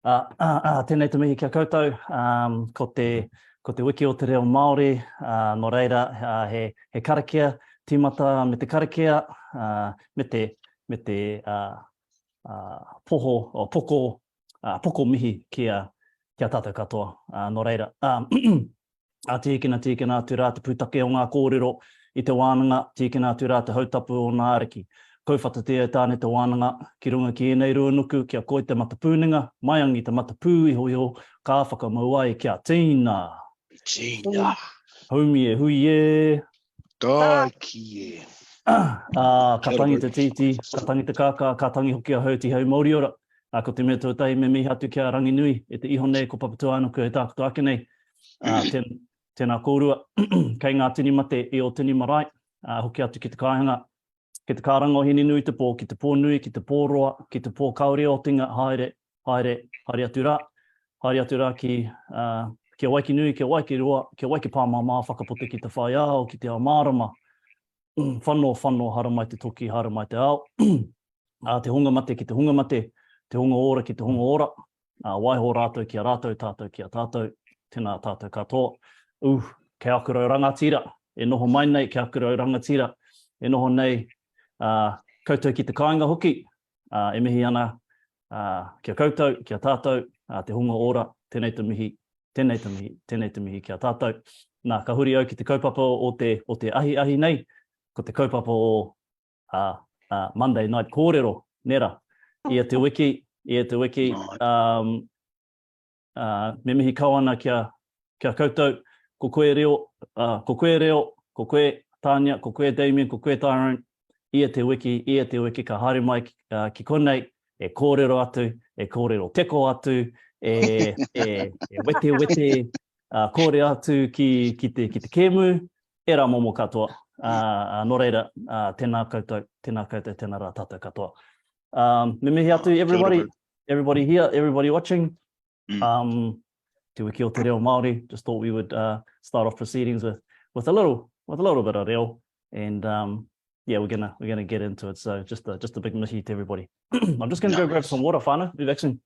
Tēnei te mihi kia koutou, ko te wiki o te Reo Māori, no reira he karakia, tīmata me te karakia, me te poko mihi kia tātou katoa, no reira. Tīkina atu rā te pūtake o ngā kōrero i te wānanga, tīkina atu rā te hautapu o ngā ariki. Kouwhatatea tāne te wānanga, ki runga ki enei ruanuku, kia koe te matapūninga, mai angi te matapū iho, ka whakamauai kia tīna. Tīna. Haumi e hui e. Tai ki e. Ka tangi te titi, ka tangi te kāka, ka tangi hoki a hauti hau Māori ora. Ko te mea tuatai me mihi atu kia rangi nui, e te iho nei ko papatu anuku e tākutu ake nei. Tēnā kōrua, kei ngā tini mate e o tini marae, hoki atu ki te kāinga. Ki te kāranga o hini nui te pō, ki te pō nui, ki te pō roa, ki te pō kaore o tinga, haere atu rā ki a waiki nui, ki a waiki roa, ki a waiki pāmama, whakapote ki te whai ao, ki te ao mārama, whanno, haramai te toki, haramai te ao, te hunga mate ki te hunga mate, te hunga ora ki te hunga ora, waiho rātou ki a rātou, tātou ki a tātou, tēnā tātou katoa. Kei akurau rangatira, e noho mai nei, kei akurau rangatira, e noho nei, koutou ki te kāinga hoki, e mihi ana, kia koutou, kia tātou, te hunga ora, tēnei te mihi kia tātou. Nā, ka huri au ki te kaupapa o te ahi nei, ko te kaupapa o Monday Night Kōrero, nera, ia te wiki, me mihi kauana kia koutou, ko koe Reo, ko koe Tanya, ko koe Damien, ko koe Tyrone, ia te wiki, ka haere mai ki konei, e kōrero atu, e kōrero teko atu, e wete, kōre atu ki te kēmu, e rā momo katoa. No reira, tēnā koutou, tēnā rā tātou katoa. Me mihi atu, everybody here, everybody watching, te wiki o te Reo Māori, just thought we would start off proceedings with a little bit of reo, and yeah, we're gonna get into it. So just a big mihi to everybody. I'm just gonna go grab some water, whānau. Be vaccine.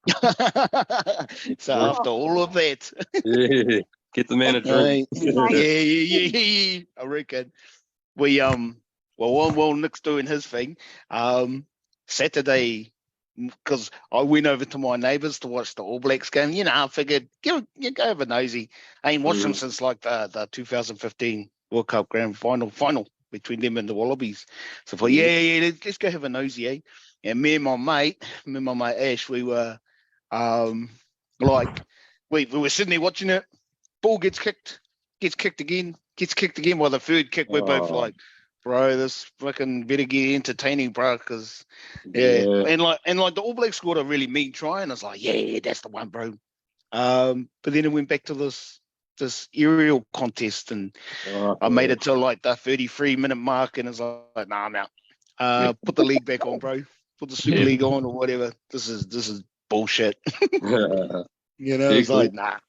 So after all of that, yeah, get the man a drink. Yeah. I reckon we while Nick's doing his thing, Saturday, because I went over to my neighbours to watch the All Blacks game. You know, I figured go have a nosy. I ain't watched them since like the 2015 World Cup Grand Final between them and the Wallabies. So I thought, let's go have a nosy, eh? And me and my mate Ash, we were we were sitting there watching it. Ball gets kicked again. While the third kick, we're both like, bro, this fucking better get entertaining, bro, because and like the All Blacks scored a really mean try, and I was like, yeah, that's the one, bro. But then it went back to this aerial contest, and I made it to like the 33-minute mark, and it's like, nah, I'm out. Put the league back on, bro. Put the Super League on or whatever. This is bullshit. You know, it's like, nah,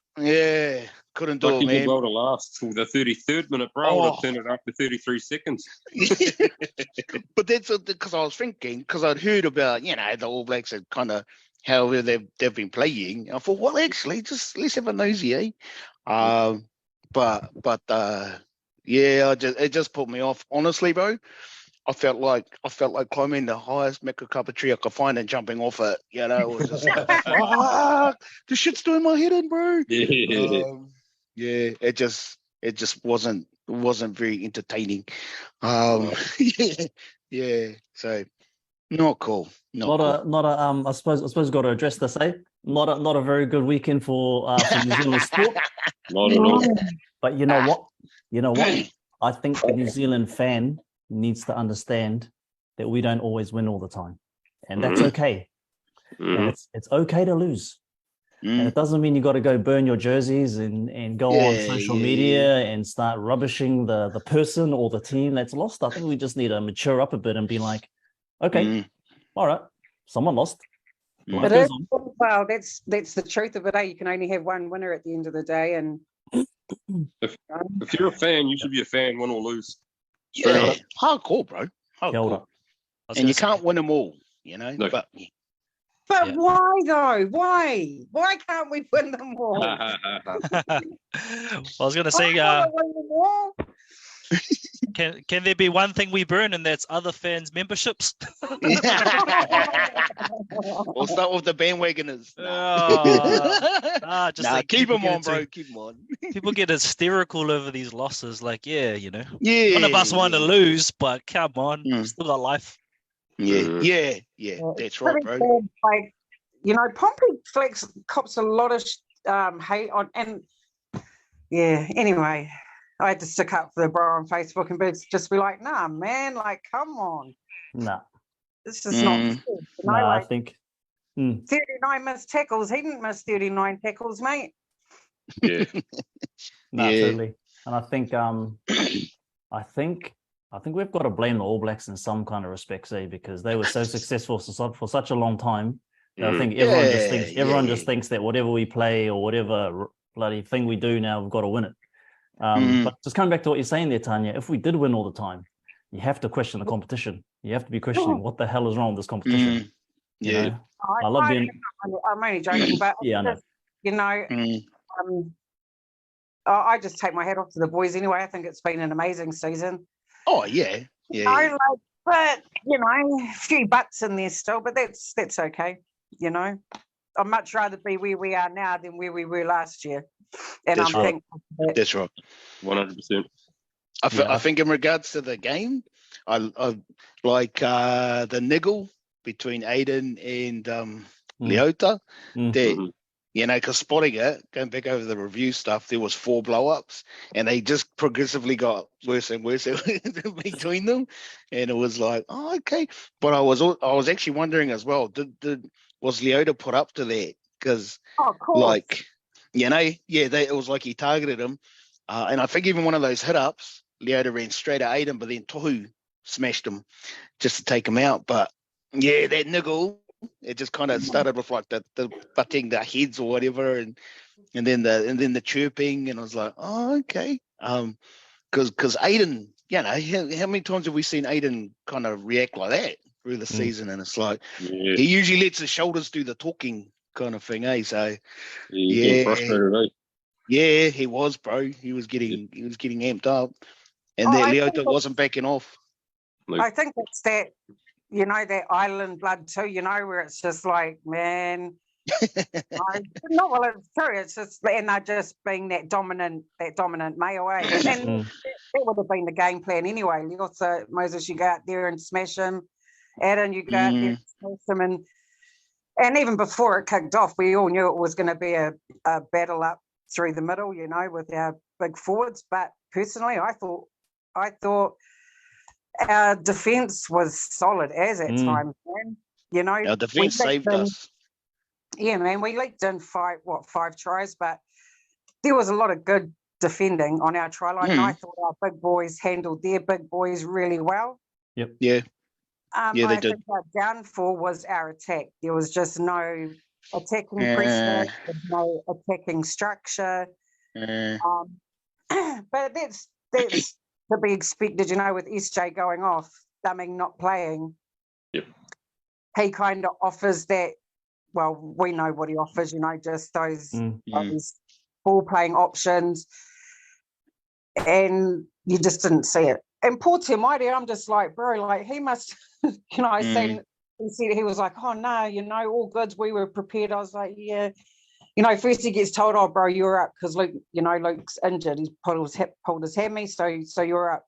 couldn't do it, man. Well to last till the 33rd minute, bro. I would have turned it up to 33 seconds. But that's because I was thinking, because I'd heard about, you know, the All Blacks and kind of how they've been playing. I thought, well, actually, just let's have a nosy, eh? It just put me off. Honestly, bro, I felt like climbing the highest macrocapa tree I could find and jumping off it. You know, it was just like, fuck, this shit's doing my head in, bro. It just wasn't very entertaining. So not cool. I suppose we've got to address this, eh? Not a very good weekend for New Zealand sport. Not at all. But you know what? I think the New Zealand fan needs to understand that we don't always win all the time, and that's okay. And it's okay to lose. And it doesn't mean you got to go burn your jerseys and go on social media and start rubbishing the person or the team that's lost. I think we just need to mature up a bit and be like, okay, all right, someone lost. It is, well, that's the truth of it. You can only have one winner at the end of the day. And if you're a fan, you should be a fan, win or lose. Yeah, hardcore, bro. Hardcore. And you can't win them all, you know. No. But But why though? Why? Why can't we win them all? I was going to say, win them all. can there be one thing we burn, and that's other fans' memberships? We'll start with the bandwagoners. Just keep them on, bro. Keep them on. People get hysterical over these losses. Like, Yeah. None of us want to lose, but come on, still got life. Yeah. That's right, bro. Bad. Like, Pompey Flex cops a lot of hate on, and anyway, I had to stick up for the bro on Facebook and just be like, nah, man, like, come on. Nah. This is not fair. I think 39 missed tackles. He didn't miss 39 tackles, mate. Yeah. Totally. And I think we've got to blame the All Blacks in some kind of respects, because they were so successful for such a long time. I think everyone just thinks that whatever we play or whatever bloody thing we do now, we've got to win it. But just coming back to what you're saying there, Tanya, if we did win all the time, you have to question the competition. You have to be questioning what the hell is wrong with this competition. I love being. I'm only joking, but I just take my hat off to the boys anyway. I think it's been an amazing season. Oh yeah. But a few butts in there still, but that's okay. I'd much rather be where we are now than where we were last year. And that's I'm right. thankful for that. That's right. 100%. I think in regards to the game, I like the niggle between Aiden and Leota. That because spotting it, going back over the review stuff, there was 4 blow-ups, and they just progressively got worse and worse between them, and it was like, oh, okay. But I was actually wondering as well, was Leota put up to that? Because like, it was like he targeted him, and I think even one of those hit-ups, Leota ran straight at Aiden, but then Tohu smashed him just to take him out. But that niggle, it just kind of started with like the butting the heads or whatever, and then the chirping, and I was like, oh, okay. Because Aiden, how many times have we seen Aiden kind of react like that through the season? And it's like he usually lets his shoulders do the talking kind of thing, eh? So getting frustrated, eh? Yeah, he was, bro. He was getting amped up, and that Leota wasn't backing off. I think it's that. That island blood too, where it's just like, man, it's true. It's just, and they're just being that dominant male, eh? And that would have been the game plan anyway. Moses, you go out there and smash him. Addin, you go out there and smash him. And even before it kicked off, we all knew it was going to be a battle up through the middle, with our big forwards. But personally, I thought our defence was solid as at times, man. Our defence saved us. Yeah, man, we leaked in 5 tries, but there was a lot of good defending on our try line. And I thought our big boys handled their big boys really well. Yep. Yeah. They did. Think our downfall was our attack. There was just no attacking pressure, no attacking structure. But that's to be expected, with SJ going off, Dumming not playing. Yep. He kind of offers that, well, we know what he offers, just those ball-playing options, and you just didn't see it. And poor Tim White, I'm just like, bro, like, he must, I seen, he said, he was like, oh, no, all goods, we were prepared. I was like, yeah. First he gets told, oh, bro, you're up because Luke, Luke's injured. He's pulled his hammy, so you're up.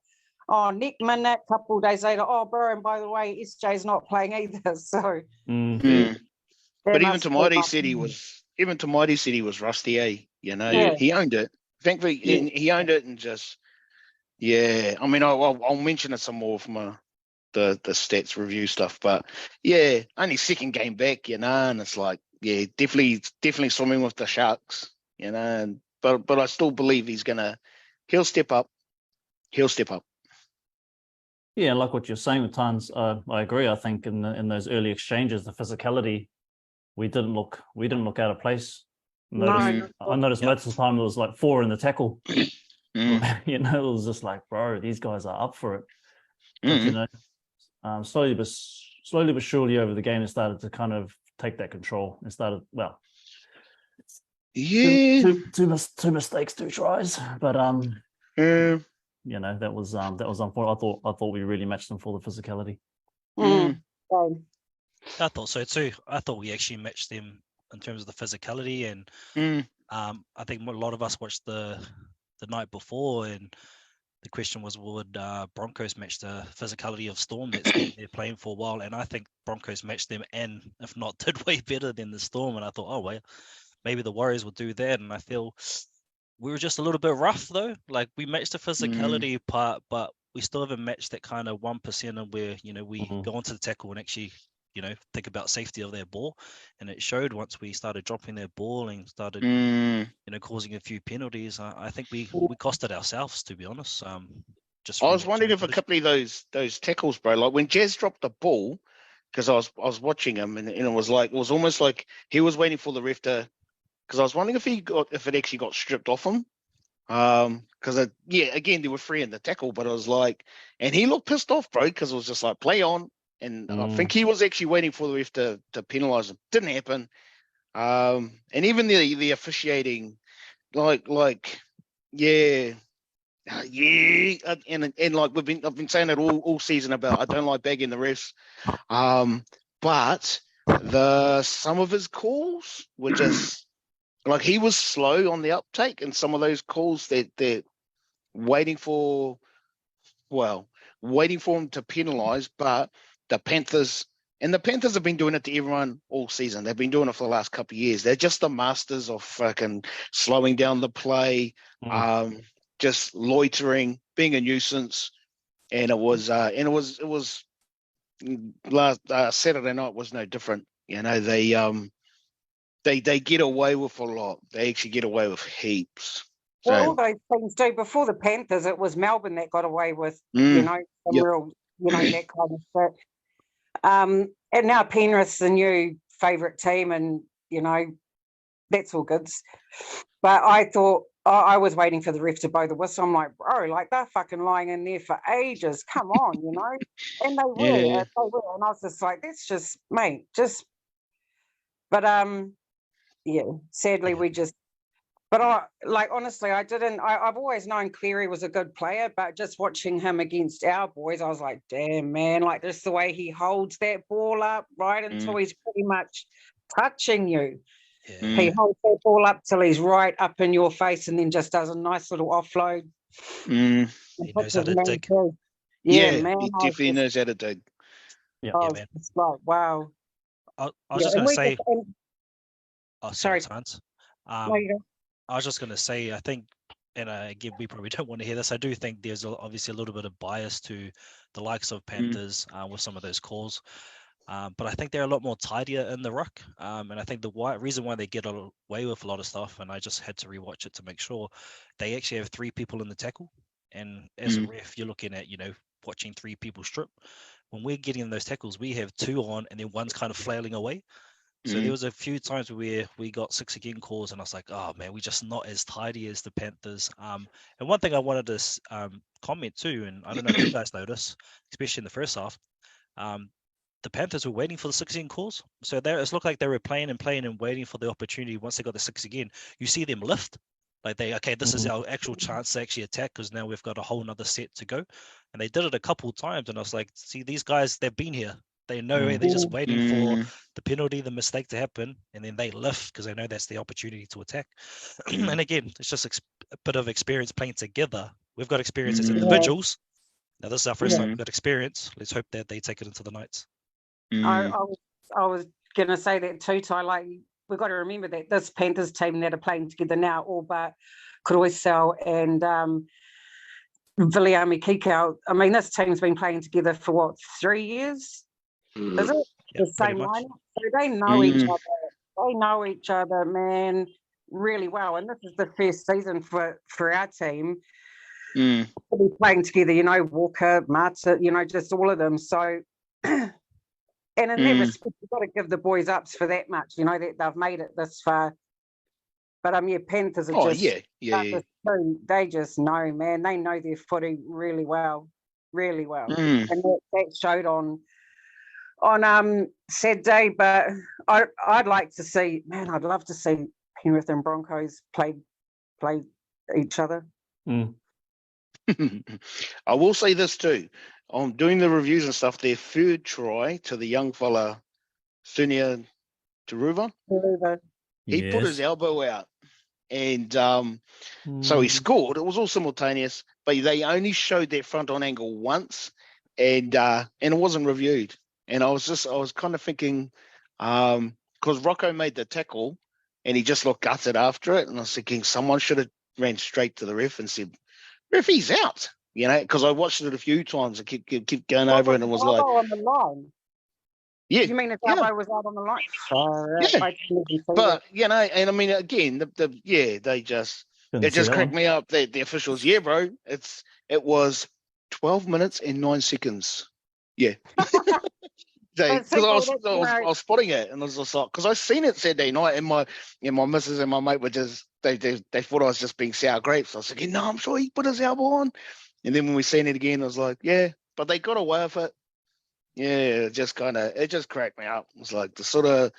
Oh, next minute, couple of days later, oh, bro, and by the way, SJ's not playing either. So, but even Tamati said he was rusty, eh? He owned it. Thankfully, he owned it, and just I mean, I'll mention it some more from the stats review stuff, but only second game back, and it's like. Yeah, definitely swimming with the sharks, but I still believe he'll step up. He'll step up. Yeah, like what you're saying with Tans, I agree. I think in those early exchanges, the physicality, we didn't look out of place. I noticed most of the time it was like 4 in the tackle. It was just like, bro, these guys are up for it. But, slowly but surely over the game, it started to kind of take that control and started. Well, Yeah. two mistakes, 2 tries, but you know, that was unfortunate. I thought we really matched them for the physicality. I thought so too. I thought we actually matched them in terms of the physicality, and I think a lot of us watched the night before, and the question was, would Broncos match the physicality of Storm that's been there playing for a while? And I think Broncos matched them, and if not, did way better than the Storm. And I thought, oh well, maybe the Warriors will do that. And I feel we were just a little bit rough though. Like we matched the physicality part, but we still haven't matched that kind of 1% of where, you know, we go onto the tackle and actually, you know, think about safety of their ball. And it showed once we started dropping their ball and started, you know, causing a few penalties. I think we cost it ourselves, to be honest. I was wondering if a couple of those tackles, bro, like when Jazz dropped the ball, because I was watching him, and it was almost like he was waiting for the ref to, because I was wondering if it actually got stripped off him. Because again, there were 3 in the tackle, but I was like, and he looked pissed off, bro, because it was just like play on. And I think he was actually waiting for the ref to penalise him. Didn't happen. And even the officiating, and like I've been saying it all season about I don't like bagging the refs. But some of his calls were just like he was slow on the uptake, and some of those calls that they're waiting for him to penalise, but the Panthers have been doing it to everyone all season. They've been doing it for the last couple of years. They're just the masters of fucking slowing down the play, just loitering, being a nuisance. And it was last Saturday night was no different. You know, they get away with a lot. They actually get away with heaps. Well, all those things do. Before the Panthers, it was Melbourne that got away with, you know, real, you know, that kind of shit. And now Penrith's the new favourite team, and you know, that's all good. But I thought I was waiting for the ref to blow the whistle. I'm like, bro, like they're fucking lying in there for ages. Come on, you know. And they were, and I was just like, that's just, mate, just. But sadly we just. But honestly, I've always known Cleary was a good player, but just watching him against our boys, I was like, damn, man, like this the way he holds that ball up right until he's pretty much touching you. Yeah. He holds that ball up till he's right up in your face and then just does a nice little offload. He knows how to dig. Yeah, man. He definitely knows how to dig. Yeah, man. It's like, wow. I was just going to say... sorry, Hans. I was just going to say, I think, and again, we probably don't want to hear this, I do think there's obviously a little bit of bias to the likes of Panthers with some of those calls. But I think they're a lot more tidier in the ruck. And I think the reason why they get away with a lot of stuff, and I just had to rewatch it to make sure, they actually have 3 people in the tackle. And as a ref, you're looking at, you know, watching 3 people strip. When we're getting those tackles, we have 2 on and then one's kind of flailing away. So there was a few times where we got 6 again calls, and I was like, oh man, we're just not as tidy as the Panthers. And one thing I wanted to comment too, and I don't know if you guys noticed, especially in the first half, the Panthers were waiting for the 6 again calls. So it looked like they were playing and waiting for the opportunity. Once they got the 6 again, you see them lift. Like this is our actual chance to actually attack, because now we've got a whole nother set to go. And they did it a couple of times, and I was like, see, these guys, they've been here. They know they're just waiting for the penalty, the mistake to happen, and then they lift because they know that's the opportunity to attack. And again, it's just a bit of experience playing together. We've got experience as individuals. Now this is our first time we've got experience. Let's hope that they take it into the nights. I was going to say that too, Ty. Like, we've got to remember that this Panthers team that are playing together now, all but Kroisel and Viliami Kikau, I mean, this team's been playing together for what, 3 years? Is it the same lineup? So they know each other. They know each other, man, really well. And this is the first season for our team. We'll be playing together, you know, Walker, Marta, you know, just all of them. So, and in that respect, you've got to give the boys ups for that much, you know, that they've made it this far. But Panthers are they just know, man. They know their footy really well, really well. And that showed on on Saturday, but I'd like to see, man, I'd love to see Penrith and Broncos play each other. Mm. I will say this too. On doing the reviews and stuff, their third try to the young fella, Sunia Taruva, he put his elbow out. And so he scored. It was all simultaneous, but they only showed that front on angle once, and it wasn't reviewed. And I was kind of thinking, because Rocco made the tackle, and he just looked gutted after it, and I was thinking someone should have ran straight to the ref and said, "Ref, he's out." You know, because I watched it a few times. I keep going over it, and it was like, on the line. Yeah, you mean if elbow was out on the line? Yeah, but you know, and I mean, again, they just cracked me up. The officials, yeah, bro, it was 12 minutes and 9 seconds. Yeah, because I was spotting it, and I was just like, because I seen it Saturday night, and my missus and my mate were just they thought I was just being sour grapes. I was thinking, no, I'm sure he put his elbow on, and then when we seen it again, I was like, yeah, but they got away with it. Yeah, it just cracked me up. It's like the sort of,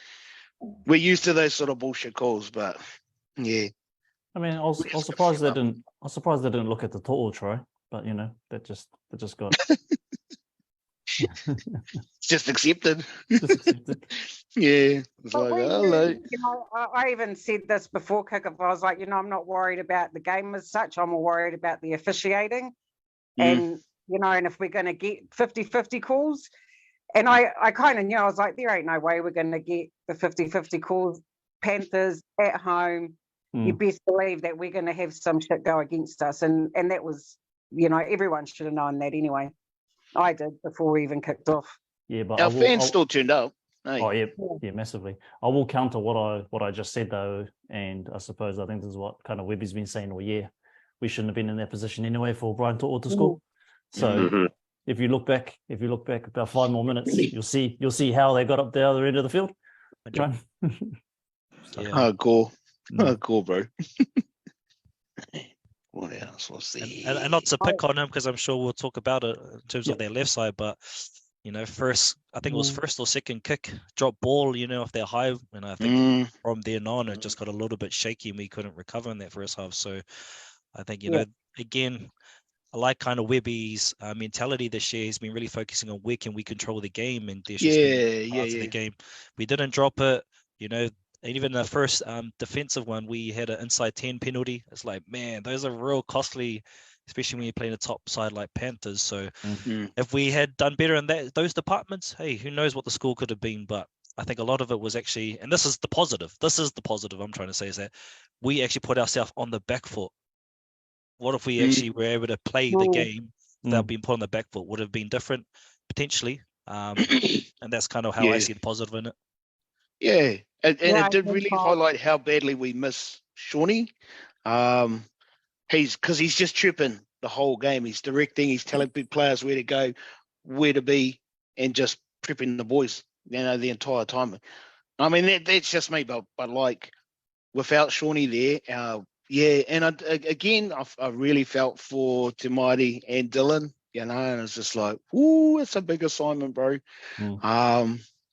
we're used to those sort of bullshit calls, but yeah. I mean, I was surprised they didn't look at the total try, but you know, that just got it's just accepted. Yeah. It's but like, hello. You know, I even said this before kickoff. I was like, you know, I'm not worried about the game as such. I'm more worried about the officiating. And, you know, and if we're going to get 50-50 calls, and I kind of knew, I was like, there ain't no way we're going to get the 50-50 calls. Panthers at home, you best believe that we're going to have some shit go against us. And that was, you know, everyone should have known that anyway. I did before we even kicked off. Yeah, but our fans still tuned up. Hey. Oh yeah, massively. I will counter what I just said though, and I think this is what kind of Webby's been saying all year. We shouldn't have been in that position anyway for Brian To'o to score. So if you look back about 5 more minutes, you'll see how they got up the other end of the field. Cool, bro. What else was there? And not to pick on him, because I'm sure we'll talk about it in terms of their left side, but you know, I think it was first or second kick, drop ball, you know, off their high, and I think from then on it just got a little bit shaky and we couldn't recover in that first half. So I think, you know, again, I like kind of Webby's mentality this year. He's been really focusing on where can we control the game, and there's just the game. We didn't drop it, you know. And even the first defensive one, we had an inside 10 penalty. It's like, man, those are real costly, especially when you're playing a top side like Panthers. So if we had done better in those departments, hey, who knows what the score could have been. But I think a lot of it was actually, and this is the positive I'm trying to say, is that we actually put ourselves on the back foot. What if we actually were able to play the game without being put on the back foot? Would have been different, potentially. And that's kind of how I see the positive in it. Yeah, and it did really highlight how badly we miss Shawnee. He's just tripping the whole game. He's directing, he's telling big players where to go, where to be, and just tripping the boys, you know, the entire time. I mean, that's just me, but like without Shawnee there, and I really felt for Te Maire and Dylan, you know, and it's just like, ooh, it's a big assignment, bro.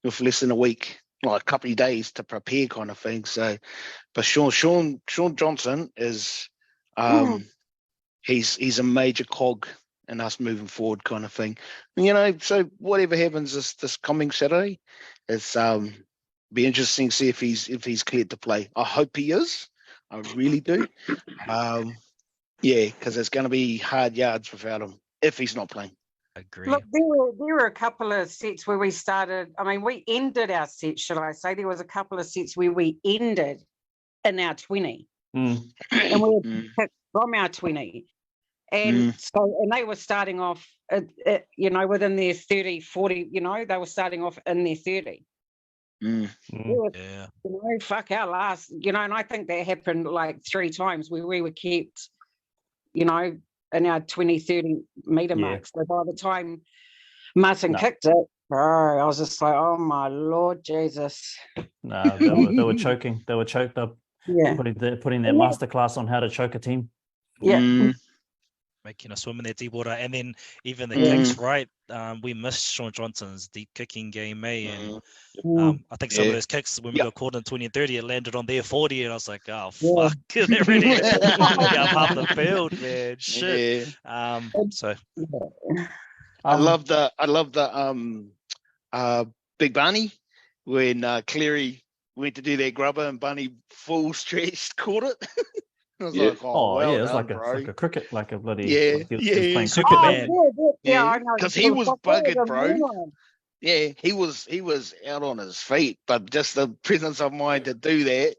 With less than a week, like a couple of days to prepare, kind of thing. So, but Sean Johnson is, he's a major cog in us moving forward, kind of thing. And, you know, so whatever happens this coming Saturday, it's be interesting to see if he's cleared to play. I hope he is. I really do. Because it's going to be hard yards without him if he's not playing. Agree. Look, there were a couple of sets where we started. I mean, we ended our set, should I say? There was a couple of sets where we ended in our 20, and we were picked from our 20, and and they were starting off, you know, within their 30, 40. You know, they were starting off in their 30. You know, fuck our last. You know, and I think that happened like 3 times where we were kept, you know, in our 20, 30 meter marks. So by the time Martin kicked it, bro, I was just like, oh my Lord Jesus. No, they were choking. They were choked up. Yeah. Putting their masterclass on how to choke a team. Yeah. making a swim in that deep water. And then even the kicks, right? We missed Sean Johnson's deep kicking game, and I think some of those kicks, when we got caught in 20 and 30, it landed on their 40, and I was like, oh, fuck. It really fucked up half the field, man. Shit. So I love the Big Barney when Cleary went to do their grubber and Barney full stretched caught it. I was like, well it's done, like a cricket, like a bloody he was playing Superman. I know. because he was buggered, bro. Yeah, he was out on his feet, but just the presence of mind to do that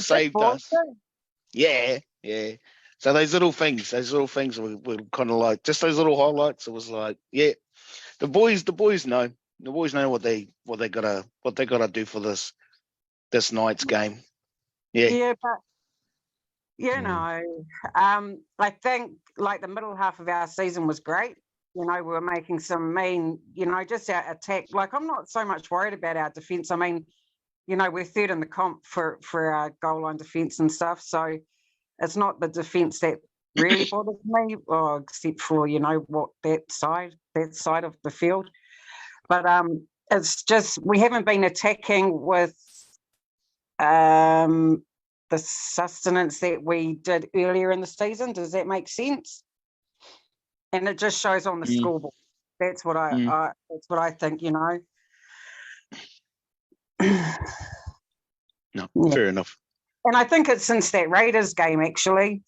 saved us. Yeah. So those little things were kind of like just those little highlights. It was like, the boys know. The boys know what they gotta do for this night's game. Yeah, but you know, I think like the middle half of our season was great. You know, we were making some mean, just our attack. Like, I'm not so much worried about our defence. I mean, we're third in the comp for our goal line defence and stuff. So it's not the defence that really bothers me, except for, what that side of the field. But it's just we haven't been attacking with the sustenance that we did earlier in the season. Does that make sense? And it just shows on the scoreboard. That's what I think. No, fair enough. And I think it's since that Raiders game, actually.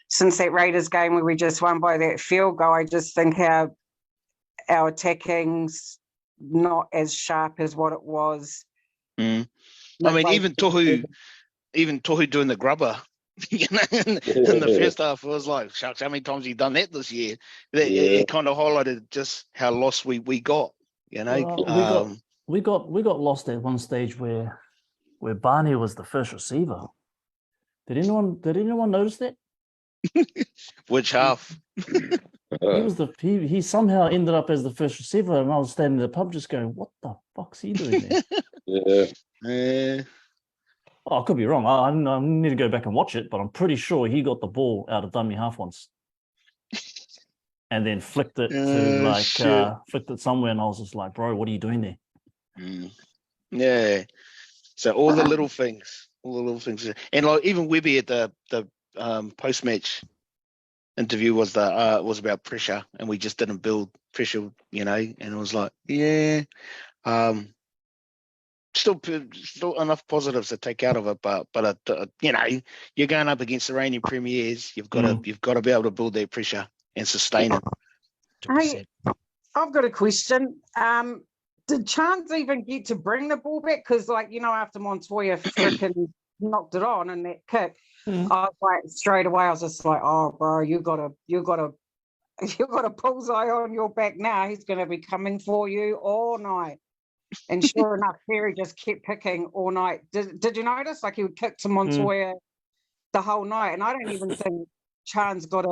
Since that Raiders game where we just won by that field goal, I just think our attacking's not as sharp as what it was. I mean, even Tohu doing the grubber, in the first half, it was like, shucks, how many times have you done that this year? It kind of highlighted just how lost we got, We got lost at one stage where Barney was the first receiver. Did anyone notice that? Which half? He somehow ended up as the first receiver, and I was standing in the pub just going, "What the fuck's he doing there?" Yeah. I could be wrong. I need to go back and watch it, but I'm pretty sure he got the ball out of dummy half once, and then flicked it to somewhere, and I was just like, "Bro, what are you doing there?" Yeah. So all the little things, and like even Webby at the post match interview was about pressure, and we just didn't build pressure, and it was like, still enough positives to take out of it, but you're going up against the reigning premiers. You've got to be able to build that pressure and sustain it. Hey, I've got a question. Did Charnze even get to bring the ball back? Because, after Montoya freaking knocked it on in that kick, I was like, straight away, I was just like, oh, bro, you got a bullseye on your back now. He's going to be coming for you all night. And sure enough, Perry just kept kicking all night. Did you notice? Like, he would kick to Montoya the whole night. And I don't even think Charnze got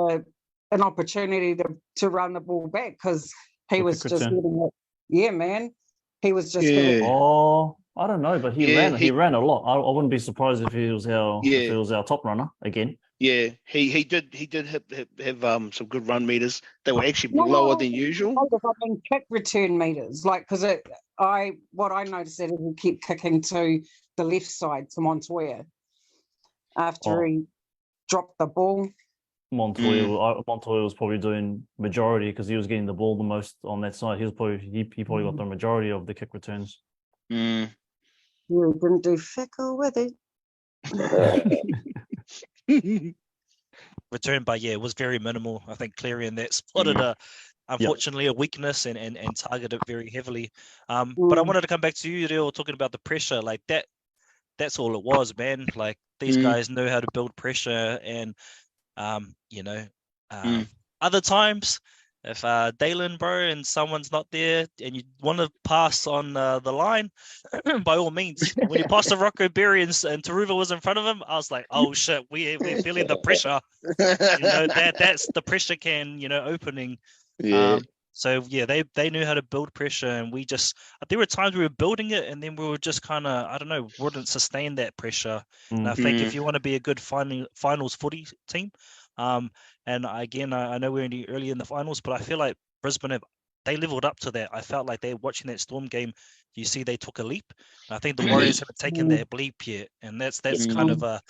an opportunity to run the ball back because he was just getting it. Yeah, man. He was just getting it. Oh, I don't know, but he ran a lot. I wouldn't be surprised if he was our top runner again. Yeah, he did have some good run meters. They were actually lower than usual. I mean, kick return meters, like, because what I noticed that he kept kicking to the left side to Montoya after he dropped the ball. Montoya was probably doing majority because he was getting the ball the most on that side. He probably got the majority of the kick returns. You didn't do fickle with it. Return, but it was very minimal. I think Cleary in that spotted unfortunately a weakness and targeted very heavily. But I wanted to come back to you, Reo, talking about the pressure. Like that's all it was, man. Like these guys know how to build pressure, and other times if Dalen, bro, and someone's not there and you want to pass on the line, by all means. When you passed to Rocco Berry and Taruva was in front of him, I was like, oh shit, we're feeling the pressure. That's the pressure can, opening. Yeah. They knew how to build pressure, and there were times we were building it, and then we were just kind of, I don't know, wouldn't sustain that pressure. And I think if you want to be a good finals footy team, And again, I know we're only early in the finals, but I feel like Brisbane they leveled up to that. I felt like they're watching that Storm game. You see, they took a leap. I think the Warriors haven't taken their leap yet, and that's kind of a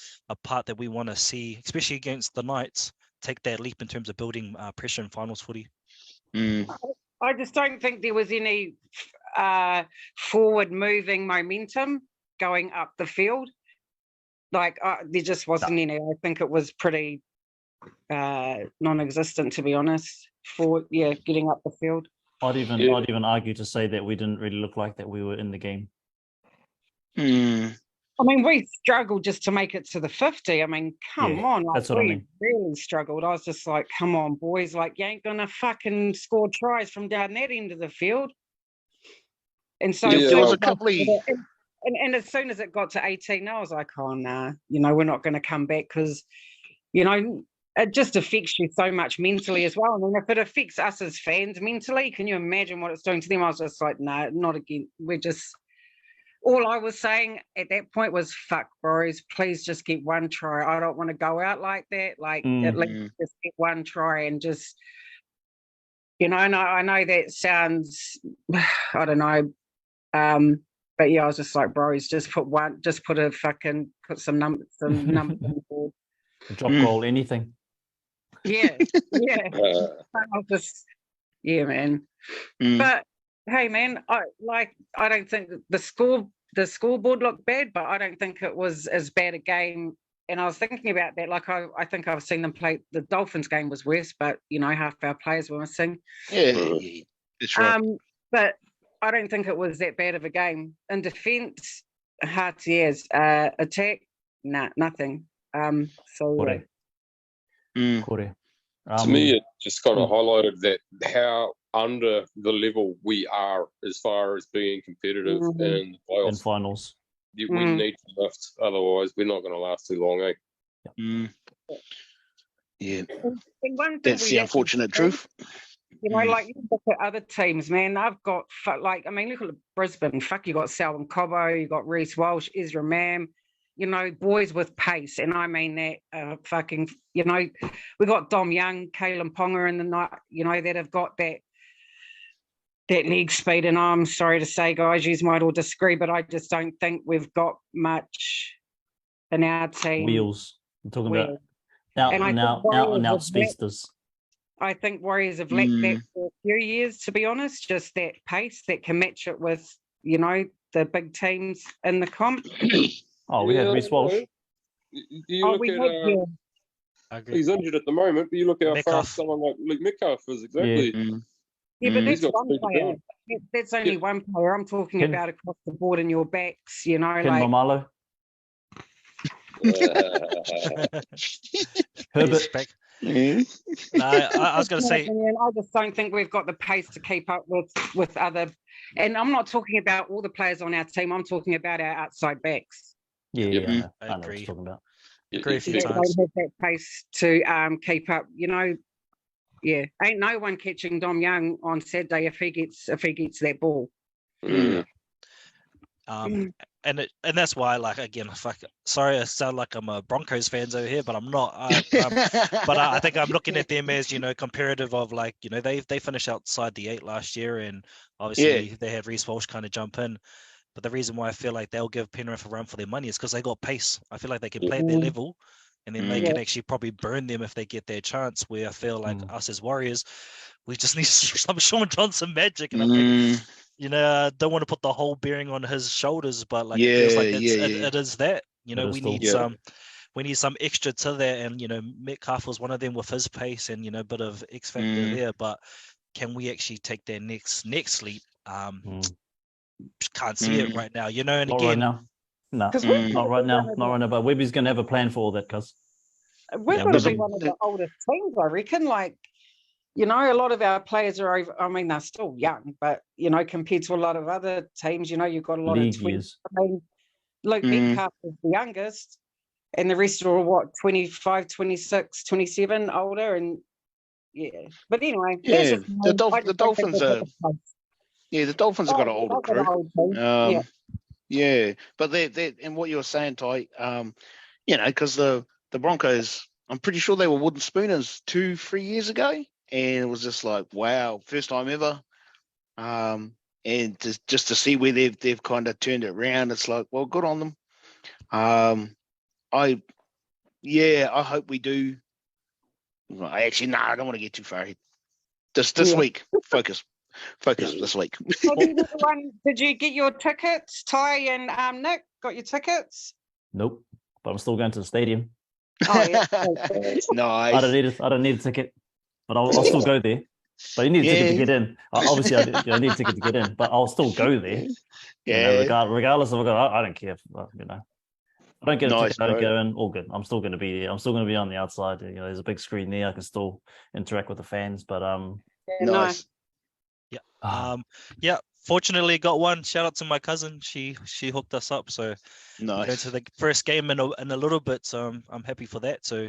part that we want to see, especially against the Knights. Take that leap in terms of building pressure in finals footy. I just don't think there was any forward moving momentum going up the field. Like there just wasn't any. I think it was pretty non-existent, to be honest, for getting up the field. I'd even argue to say that we didn't really look like that we were in the game. I mean, we struggled just to make it to the 50. I mean, come on. Like, that's what I mean. Really struggled. I was just like, come on, boys. Like, you ain't going to fucking score tries from down that end of the field. And so there was a couple of... And as soon as it got to 18, I was like, oh, nah, we're not going to come back because, it just affects you so much mentally as well. I mean, if it affects us as fans mentally, can you imagine what it's doing to them? I was just like, no, not again. All I was saying at that point was, fuck, bros, please just get one try. I don't want to go out like that. Like, at least just get one try and just, and I know that sounds, I don't know. But yeah, I was just like, bros, just put some numbers on the board. Drop goal, anything. Yeah. I'll just, man. But hey, man, I don't think the scoreboard looked bad, but I don't think it was as bad a game. And I was thinking about that. Like, I think I've seen them play. The Dolphins game was worse, but half our players were missing. Yeah, that's right. But I don't think it was that bad of a game. In defence, hearts, yes. Attack, nothing. So. To me, it just kind of highlighted that how under the level we are as far as being competitive in the playoffs. In finals. We need to lift, otherwise we're not going to last too long, Yeah. And one thing that's the unfortunate truth. Like you look at other teams, man, I've got, look at Brisbane. Fuck, you got Selwyn Cobbo, you got Reece Walsh, Ezra Mam, boys with pace. And I mean that fucking, we got Dom Young, Kalen Ponga in the night, that have got that leg speed. And I'm sorry to say, guys, you might all disagree, but I just don't think we've got much in our team. Wheels. I'm talking about out and out speedsters. I think Warriors have lacked that for a few years, to be honest, just that pace that can match it with, the big teams in the comp. We had Reece Walsh. He's injured at the moment, but you look how fast someone like Luke Metcalf is, exactly. Yeah, but that's one player. That's only one player. I'm talking about across the board in your backs, Ken Mamalo. Herbert. No, I was going to say, I just don't think we've got the pace to keep up with other. And I'm not talking about all the players on our team. I'm talking about our outside backs. I agree. know what you're talking about. Agree a few They times. don't have that pace to keep up. Ain't no one catching Dom Young on Saturday if he gets that ball. And that's why, again, sorry, I sound like I'm a Broncos fans over here, but I'm not. But I think I'm looking at them as comparative of they finished outside the 8 last year, and obviously they had Reece Walsh kind of jump in. But the reason why I feel like they'll give Penrith a run for their money is because they got pace. I feel like they can play at their level, and then they can actually probably burn them if they get their chance. Where I feel like us as Warriors, we just need some Sean Johnson magic, and I think. I don't want to put the whole bearing on his shoulders, but it feels like it is that. We need some extra to that, and Metcalf was one of them with his pace and a bit of X factor there. But can we actually take that next leap? Can't see it right now, And not again, right now. No, not right now. But Webby's gonna have a plan for all that, cuz we're going to be one of the oldest teams, I reckon. A lot of our players are over, they're still young, but, compared to a lot of other teams, you've got a lot of 20. Luke Metcalf is the youngest, and the rest are, 25, 26, 27, older, and, But anyway. The Dolphins are... Yeah, the Dolphins have got an older crew. But they and what you were saying, Ty, because the Broncos I'm pretty sure they were wooden spooners 2-3 years ago, and it was just like, wow, first time ever. And just to see where they've kind of turned it around, it's like, well, good on them. I hope we do. I don't want to get too far ahead. This week, focus this week. Did you get your tickets, Ty and Nick? Got your tickets? Nope, but I'm still going to the stadium. Oh yeah, Nice. I don't need a ticket, but I'll still go there. But you need a ticket to get in. Obviously, I need a ticket to get in, but I'll still go there. Yeah. Regardless of I don't care. I don't get a ticket. I don't bro. go in. All good. I'm still going to be there. I'm still going to be on the outside. There's a big screen there. I can still interact with the fans. But Nice. Yeah. Fortunately, got one. Shout out to my cousin. She hooked us up. So Nice. going to the first game in a little bit. So I'm happy for that. So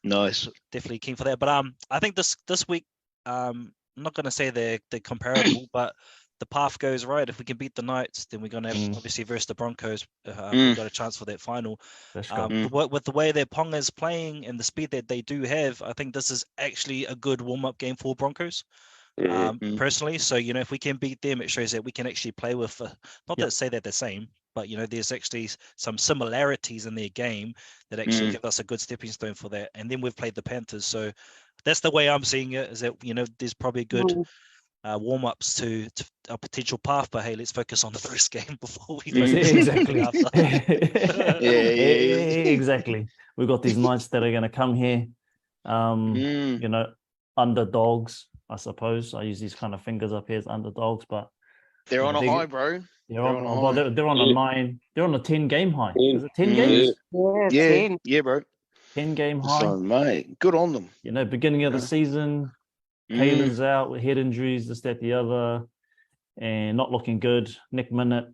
Nice. definitely keen for that. But I think this week, I'm not going to say they're comparable, but the path goes right. If we can beat the Knights, then we're going to have obviously versus the Broncos. We've got a chance for that final. With the way their Ponga is playing and the speed that they do have, I think this is actually a good warm-up game for Broncos. Personally, so if we can beat them, it shows that we can actually play with not to say that they're the same, but there's actually some similarities in their game that actually give us a good stepping stone for that. And then we've played the Panthers, so that's the way I'm seeing it, is that there's probably good warm-ups to a potential path, but hey, let's focus on the first game before we exactly exactly. We've got these Knights that are going to come here, underdogs, I suppose. I use these kind of fingers up here as underdogs, but they're on a high, bro. They're on a 9. They're on a 10 game high. Is it 10 games? Yeah, bro. 10 game high. So, mate, good on them. Beginning of the season, Taylor's out with head injuries, this, that, the other, and not looking good. Nick Minnett,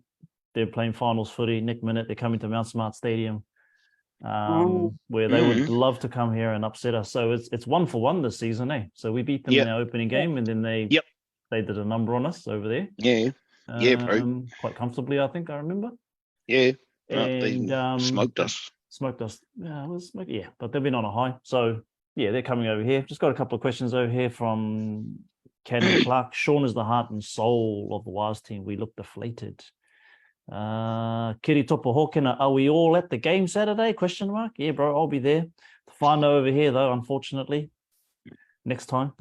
they're playing finals footy. Nick Minnett, they're coming to Mount Smart Stadium, where they would love to come here and upset us. So it's 1-for-1 this season, eh? So we beat them in our opening game, and then they did a number on us over there. Bro. Quite comfortably, I think I remember. Yeah, and they smoked us. Yeah, but they've been on a high. So they're coming over here. Just got a couple of questions over here from Ken Clark. Sean is the heart and soul of the Wars team. We look deflated. Kiri Topo Hokena, are we all at the game Saturday? ? Yeah, bro, I'll be there. The whānau over here, though, unfortunately. Next time.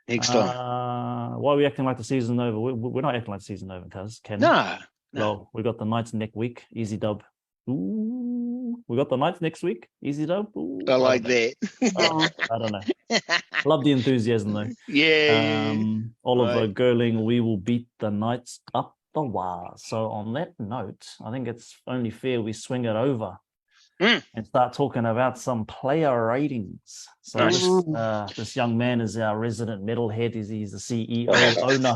Why are we acting like the season's over? We're not acting like the season's over, cuz. No. Well, we got the Knights next week. Easy dub. Ooh, we got the Knights next week. Easy dub. Ooh, I like that. I don't know. Love the enthusiasm, though. Yeah. Oliver Gerling, we will beat the Knights up the Wars. So on that note, I think it's only fair we swing it over and start talking about some player ratings. So this young man is our resident metalhead. He's the CEO, owner,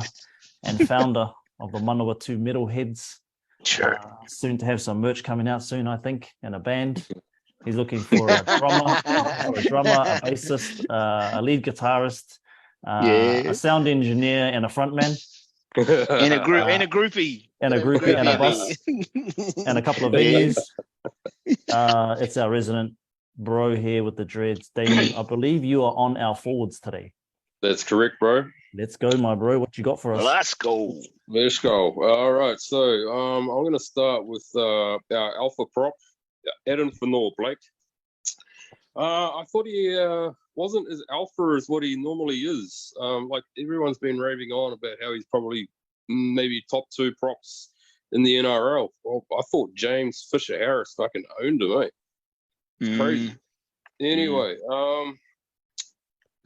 and founder of the Manawatu Metalheads. Sure. Soon to have some merch coming out soon, I think, and a band. He's looking for a drummer, a bassist, a lead guitarist, a sound engineer, and a frontman. And a groupie. And a groupie and a bus. And a couple of venues. It's our resident bro here with the dreads. Damien, I believe you are on our forwards today. That's correct, bro. Let's go, my bro. What you got for us? Let's go. All right. So I'm going to start with our alpha prop, AddinFonua-Blake. I thought he wasn't as alpha as what he normally is. Like everyone's been raving on about how he's probably maybe top 2 props in the NRL. Well, I thought James Fisher-Harris fucking owned him, eh? It's crazy. Anyway,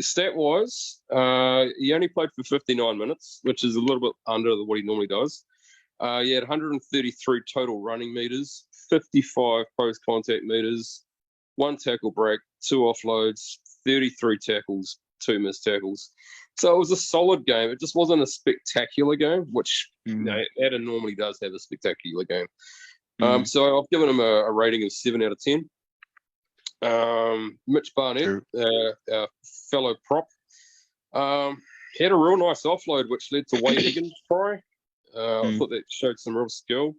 stat-wise, he only played for 59 minutes, which is a little bit under what he normally does. He had 133 total running meters, 55 post-contact meters, 1 tackle break, 2 offloads, 33 tackles, 2 missed tackles. So it was a solid game. It just wasn't a spectacular game, which Addin normally does have a spectacular game. So I've given him a rating of 7 out of 10. Mitch Barnett, our fellow prop, had a real nice offload, which led to Wade Higgins' try. I thought that showed some real skill.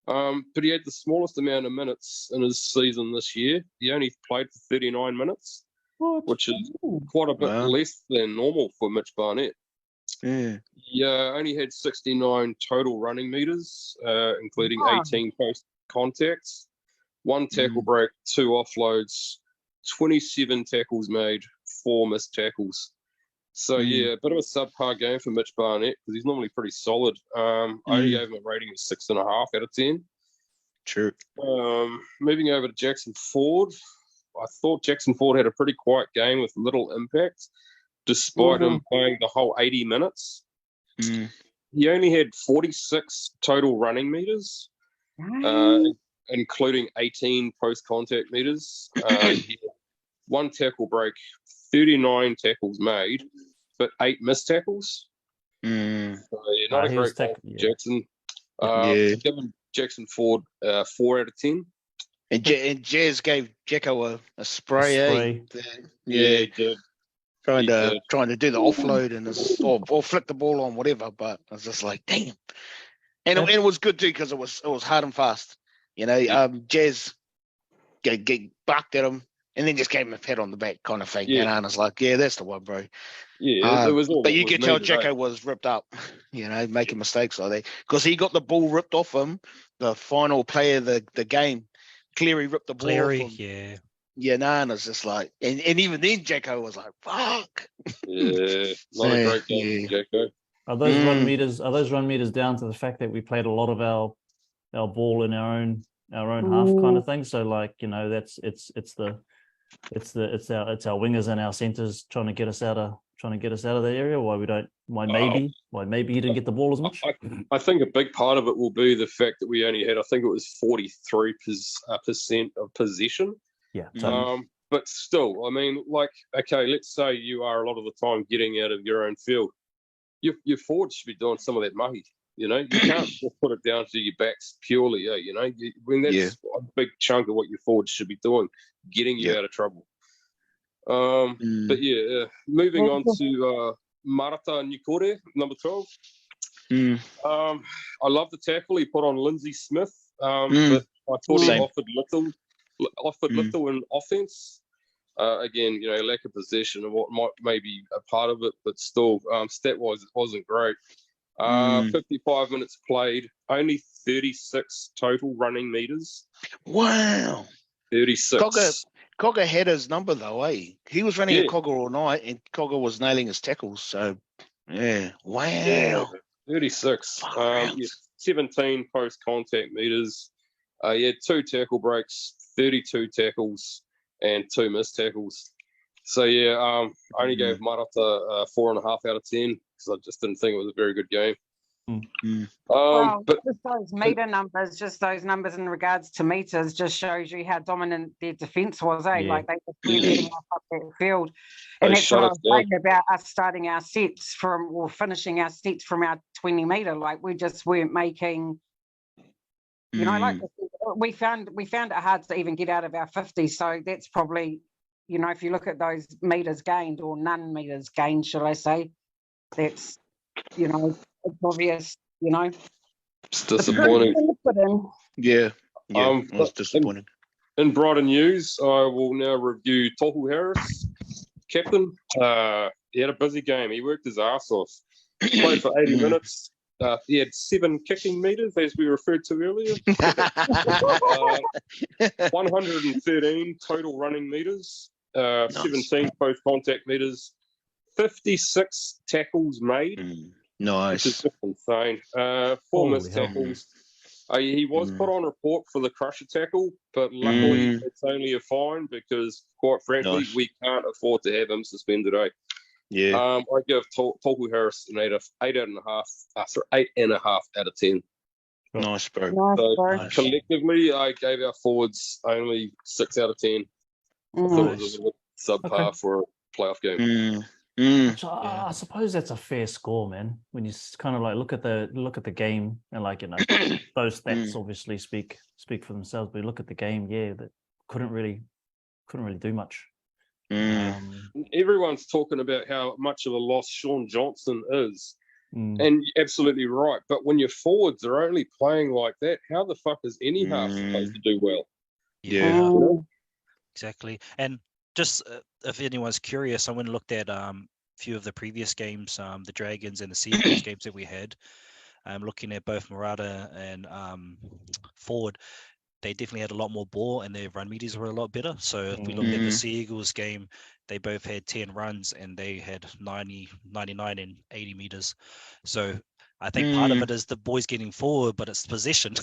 But he had the smallest amount of minutes in his season this year. He only played for 39 minutes, which is quite a bit less than normal for Mitch Barnett. Yeah. He only had 69 total running meters, including 18 post contacts, 1 tackle break, 2 offloads, 27 tackles made, 4 missed tackles. So, yeah, a bit of a subpar game for Mitch Barnett because he's normally pretty solid. I only gave him a rating of 6.5 out of 10. True. Moving over to Jackson Ford. I thought Jackson Ford had a pretty quiet game with little impact, despite him playing the whole 80 minutes. He only had 46 total running meters, including 18 post-contact meters. He had 1 tackle break, 39 tackles made, but 8 missed tackles. So, yeah, not a great game for Jackson. Given Jackson Ford 4 out of 10. And Jazz gave Jacko a spray. Yeah, he did. Trying to do the offload and or flick the ball on, whatever. But I was just like, damn. And it was good too because it was hard and fast. You know, Jazz get barked at him and then just gave him a pat on the back kind of thing. You know, and I was like, yeah, that's the one, bro. Yeah, it was all. But you could tell Jacko was ripped up. You know, making mistakes like that because he got the ball ripped off him. The final play of the game, Cleary ripped the ball off him. Yeah, and it's just like, and even then Jacko was like, "Fuck." Yeah, not a great game, Jacko. Are those run meters? Are those run meters down to the fact that we played a lot of our ball in our own half kind of thing? So like, you know, it's our wingers and our centers trying to get us out of the area. Why maybe he didn't get the ball as much? I think a big part of it will be the fact that we only had, I think it was 43% of possession. Yeah. But still, I mean, like, okay, let's say you are a lot of the time getting out of your own field. Your forwards should be doing some of that mahi. You know, you can't just put it down to your backs purely. You know, when that's a big chunk of what your forwards should be doing, getting you out of trouble. But yeah, moving on to Marata Nikore, number 12. I love the tackle he put on Lindsay Smith, but I thought he offered little in offense. Again, you know, lack of possession and what might maybe a part of it, but still, stat-wise, it wasn't great. 55 minutes played, only 36 total running meters. Wow. 36. Cogger had his number though, eh? He was running at Cogger all night, and Cogger was nailing his tackles. So, yeah, wow. Yeah, 36. 17 post-contact meters. He had 2 tackle breaks, 32 tackles, and 2 missed tackles. So, yeah, I only gave Marata 4.5 out of 10 because I just didn't think it was a very good game. But just those meter numbers, just those numbers in regards to meters, just shows you how dominant their defence was, eh? Like they were getting off up that field, and that's what I was saying about us starting our sets or finishing our sets from our 20 meter. Like we just weren't making, you know, like we found it hard to even get out of our 50. So that's probably, you know, if you look at those meters gained or none meters gained, should I say, that's, you know, it's obvious, you know. It's disappointing. Yeah, it's disappointing. In brighter news, I will now review Tohu Harris, captain. He had a busy game. He worked his ass off. He played for 80 minutes. He had 7 kicking meters, as we referred to earlier. 113 total running meters, 17 post-contact meters, 56 tackles made. Nice. Which is just insane. 4 missed tackles. He was put on report for the crusher tackle, but luckily it's only a fine because, quite frankly, we can't afford to have him suspended. Yeah. I give Tohu Harris an 8.5 out of 10. Nice, bro. So collectively, I gave our forwards only 6 out of 10. I thought it was a little subpar for a playoff game. I suppose that's a fair score, man. When you kind of like look at the game and, like, you know, those stats obviously speak for themselves. But you look at the game, that couldn't really do much. Everyone's talking about how much of a loss Sean Johnson is. And you're absolutely right. But when your forwards are only playing like that, how the fuck is any half supposed to do well? Yeah. Exactly. And just if anyone's curious, I went and looked at a few of the previous games, the Dragons and the Seagulls games that we had. Looking at both Murata and forward, they definitely had a lot more ball and their run meters were a lot better. So if we look at the Seagulls game, they both had 10 runs and they had 90, 99 and 80 meters. So I think part of it is the boys getting forward, but it's possession.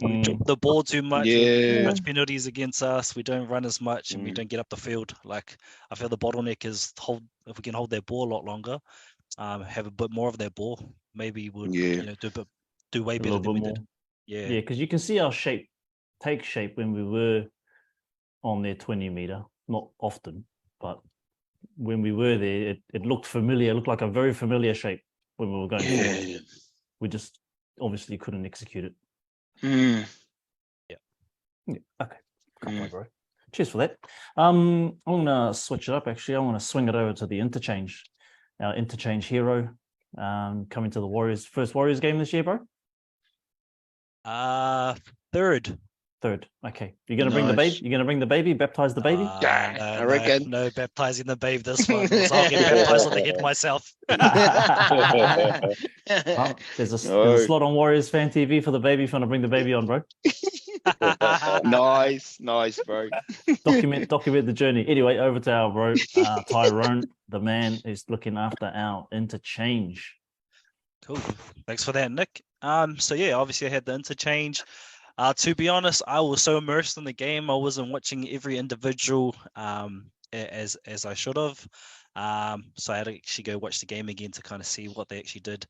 We drop the ball too much. We get too much penalties against us. We don't run as much and we don't get up the field. Like I feel the bottleneck is if we can hold their ball a lot longer, have a bit more of their ball, maybe we'll do way better than we did. Yeah, because you can see our shape take shape when we were on their 20 meter, not often, but when we were there, it looked familiar. It looked like a very familiar shape when we were going forward. We just obviously couldn't execute it. Yeah. Okay. Come on, bro. Cheers for that. I'm gonna switch it up. Actually, I want to swing it over to the interchange. Our interchange hero coming to the Warriors. First Warriors game this year, bro? Third. Okay. You're gonna bring the baby? You're gonna bring the baby? Baptize the baby? I reckon. No baptizing the babe this one. So I'll get baptized on the head myself. There's a slot on Warriors Fan TV for the baby if you want to bring the baby on, bro. Nice, bro. Document the journey. Anyway, over to our bro, Tyrone, the man who's looking after our interchange. Cool. Thanks for that, Nick. So yeah, obviously I had the interchange. To be honest, I was so immersed in the game, I wasn't watching every individual as I should have. So I had to actually go watch the game again to kind of see what they actually did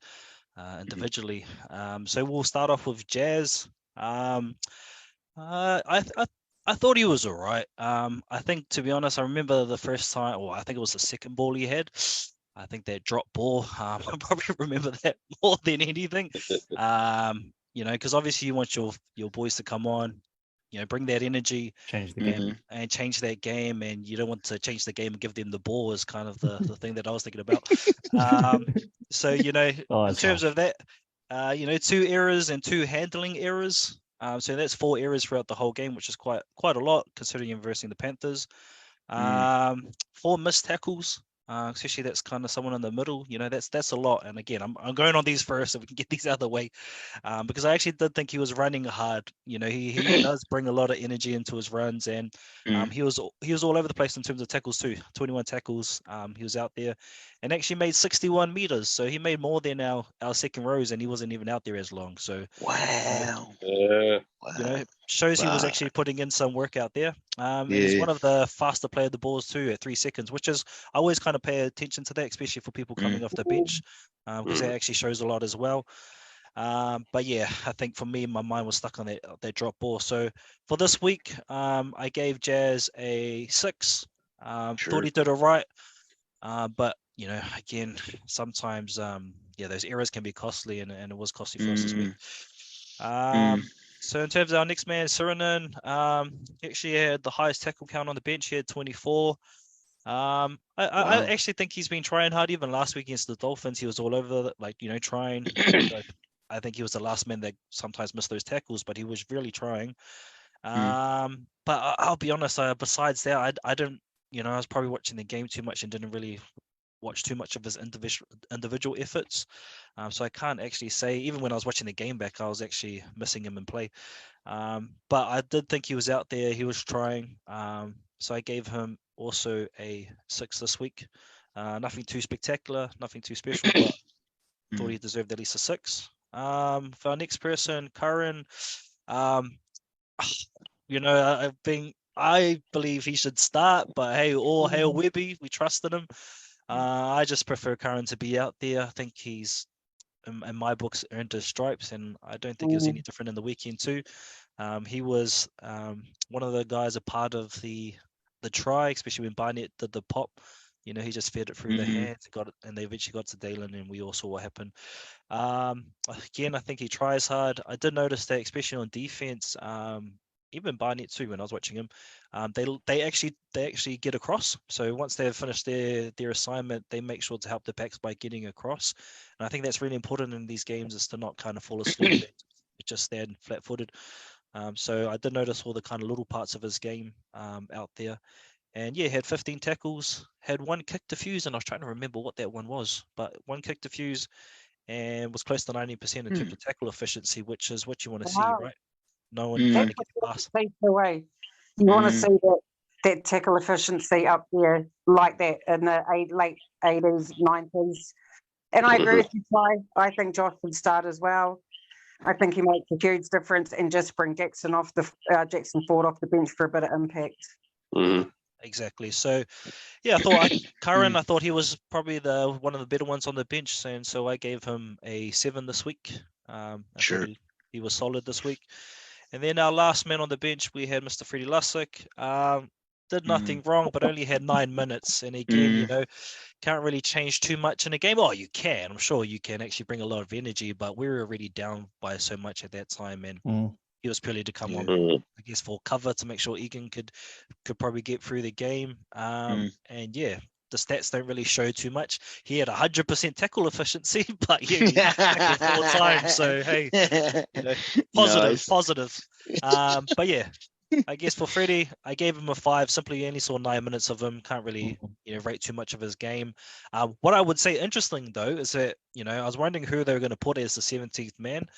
individually. So we'll start off with Jazz. I thought he was all right. I think, to be honest, I remember the first time, or I think it was the second ball he had. I think that drop ball, I probably remember that more than anything. Because obviously you want your boys to come on, bring that energy, change the game, and change that game, and you don't want to change the game and give them the ball is kind of the thing that I was thinking about. So in terms of that, 2 errors and 2 handling errors. So that's 4 errors throughout the whole game, which is quite a lot considering you're versing the Panthers. 4 missed tackles. Especially that's kind of someone in the middle, that's a lot. And again, I'm going on these first so we can get these out of the way, because I actually did think he was running hard. He does bring a lot of energy into his runs, and he was all over the place in terms of tackles too. 21 tackles. He was out there, and actually made 61 meters. So he made more than our second rows, and he wasn't even out there as long. So wow. Shows he was actually putting in some work out there. And he's one of the faster player of the balls too at 3 seconds, which is I always kind of pay attention to that, especially for people coming off the bench, because that actually shows a lot as well. But yeah, I think for me, my mind was stuck on that drop ball. So for this week, I gave Jazz a 6. Thought he did all right. But again, sometimes those errors can be costly, and it was costly for us this week. So in terms of our next man, Sirinen, he actually had the highest tackle count on the bench. He had 24. I actually think he's been trying hard. Even last week against the Dolphins, he was all over, trying. I think he was the last man that sometimes missed those tackles, but he was really trying. But I'll be honest, besides that, I don't, I was probably watching the game too much and didn't really watch too much of his individual efforts. So I can't actually say, even when I was watching the game back, I was actually missing him in play. But I did think he was out there. He was trying. So I gave him also a 6 this week. Nothing too spectacular, nothing too special, but thought he deserved at least a 6. For our next person, Curran, I believe he should start, but hey, all hail Webby. We trusted him. I just prefer Curran to be out there. I think he's, in my books, earned his stripes, and I don't think it was any different in the weekend too. He was one of the guys a part of the try, especially when Barnett did the pop. He just fed it through the hands, got it, and they eventually got to Dallin, and we all saw what happened. Again, I think he tries hard. I did notice that, especially on defense, even Barnett too, when I was watching him, they actually get across. So once they've finished their assignment, they make sure to help the packs by getting across. And I think that's really important in these games, is to not kind of fall asleep, just stand flat-footed. So I did notice all the kind of little parts of his game out there. And yeah, had 15 tackles, had one kick defuse, and I was trying to remember what that one was, but one kick defuse, and was close to 90% in terms of tackle efficiency, which is what you want to see, right? No one trying to get past. That's the way. You want to see that tackle efficiency up there like that in the late 80s, 90s. And I agree with you, Ty. I think Josh would start as well. I think he makes a huge difference, and just bring Jackson Ford off the bench for a bit of impact. Exactly. So, yeah, I thought he was probably one of the better ones on the bench, and so I gave him a 7 this week. Sure. He was solid this week. And then our last man on the bench, we had Mr. Freddie Lussick. Did nothing wrong, but only had 9 minutes. And again, can't really change too much in a game. Oh, you can. I'm sure you can actually bring a lot of energy, but we were already down by so much at that time, and he was purely to come on, I guess, for cover to make sure Egan could probably get through the game. And yeah, the stats don't really show too much. He had 100% tackle efficiency, but he tackled 4 times. So hey, positive. But yeah, I guess for Freddie, I gave him a 5. Simply only saw 9 minutes of him. Can't really rate too much of his game. What I would say interesting though is that I was wondering who they were going to put as the 17th man.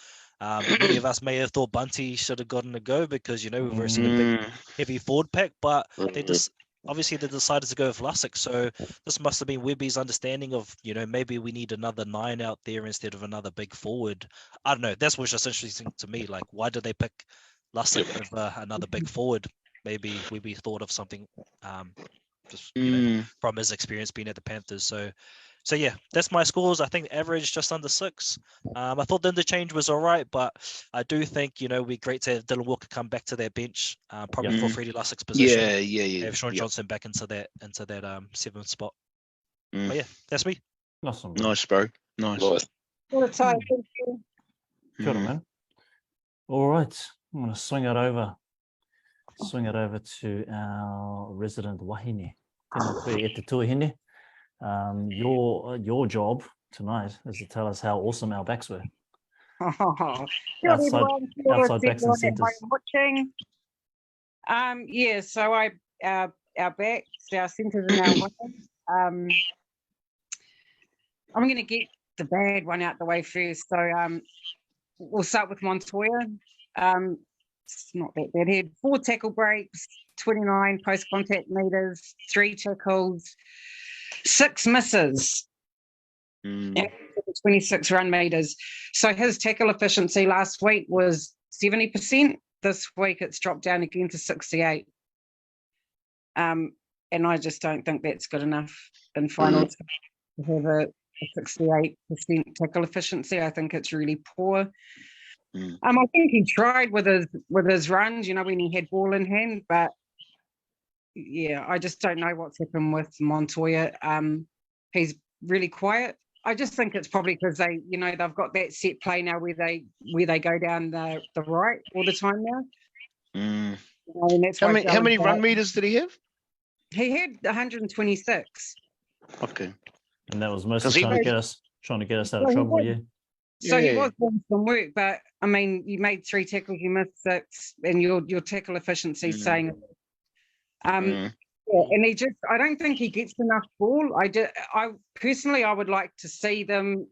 Many of us may have thought Bunty should have gotten a go because we're versing a big heavy forward pack, but they decided to go with Lussick. So this must have been Webby's understanding of maybe we need another 9 out there instead of another big forward. I don't know. That's what's just interesting to me. Like, why did they pick Lussick over another big forward? Maybe Webby thought of something from his experience being at the Panthers. So yeah, that's my scores. I think average just under 6. I thought the interchange was all right, but I do think it'd be great to have Dylan Walker come back to that bench, probably for Freddie Lussick's position. Yeah. Have Sean Johnson back into that 7th spot. But yeah, that's me. Awesome. Nice, bro. Nice. Thank you. Good, man. All right, I'm going to swing it over to our resident Wahine. Your job tonight is to tell us how awesome our backs were. Outside backs and centres. Watching. So our backs, our centres and our wings. I'm going to get the bad one out the way first. So we'll start with Montoya. It's not that bad. He had 4 tackle breaks, 29 post-contact meters, 3 tackles, 6 misses, and 26 run meters. So his tackle efficiency last week was 70%. This week it's dropped down again to 68. And I just don't think that's good enough in finals to have a 68% tackle efficiency. I think it's really poor. I think he tried with his runs, when he had ball in hand, but yeah, I just don't know what's happened with Montoya. He's really quiet. I just think it's probably because they've got that set play now where they go down the right all the time now. And that's how many run meters did he have? He had 126. Okay. And that was mostly trying to get us out of trouble, yeah. So he was doing some work, but I mean, you made 3 tackles, you missed 6, and your tackle efficiency is saying. And I don't think he gets enough ball. I personally would like to see them,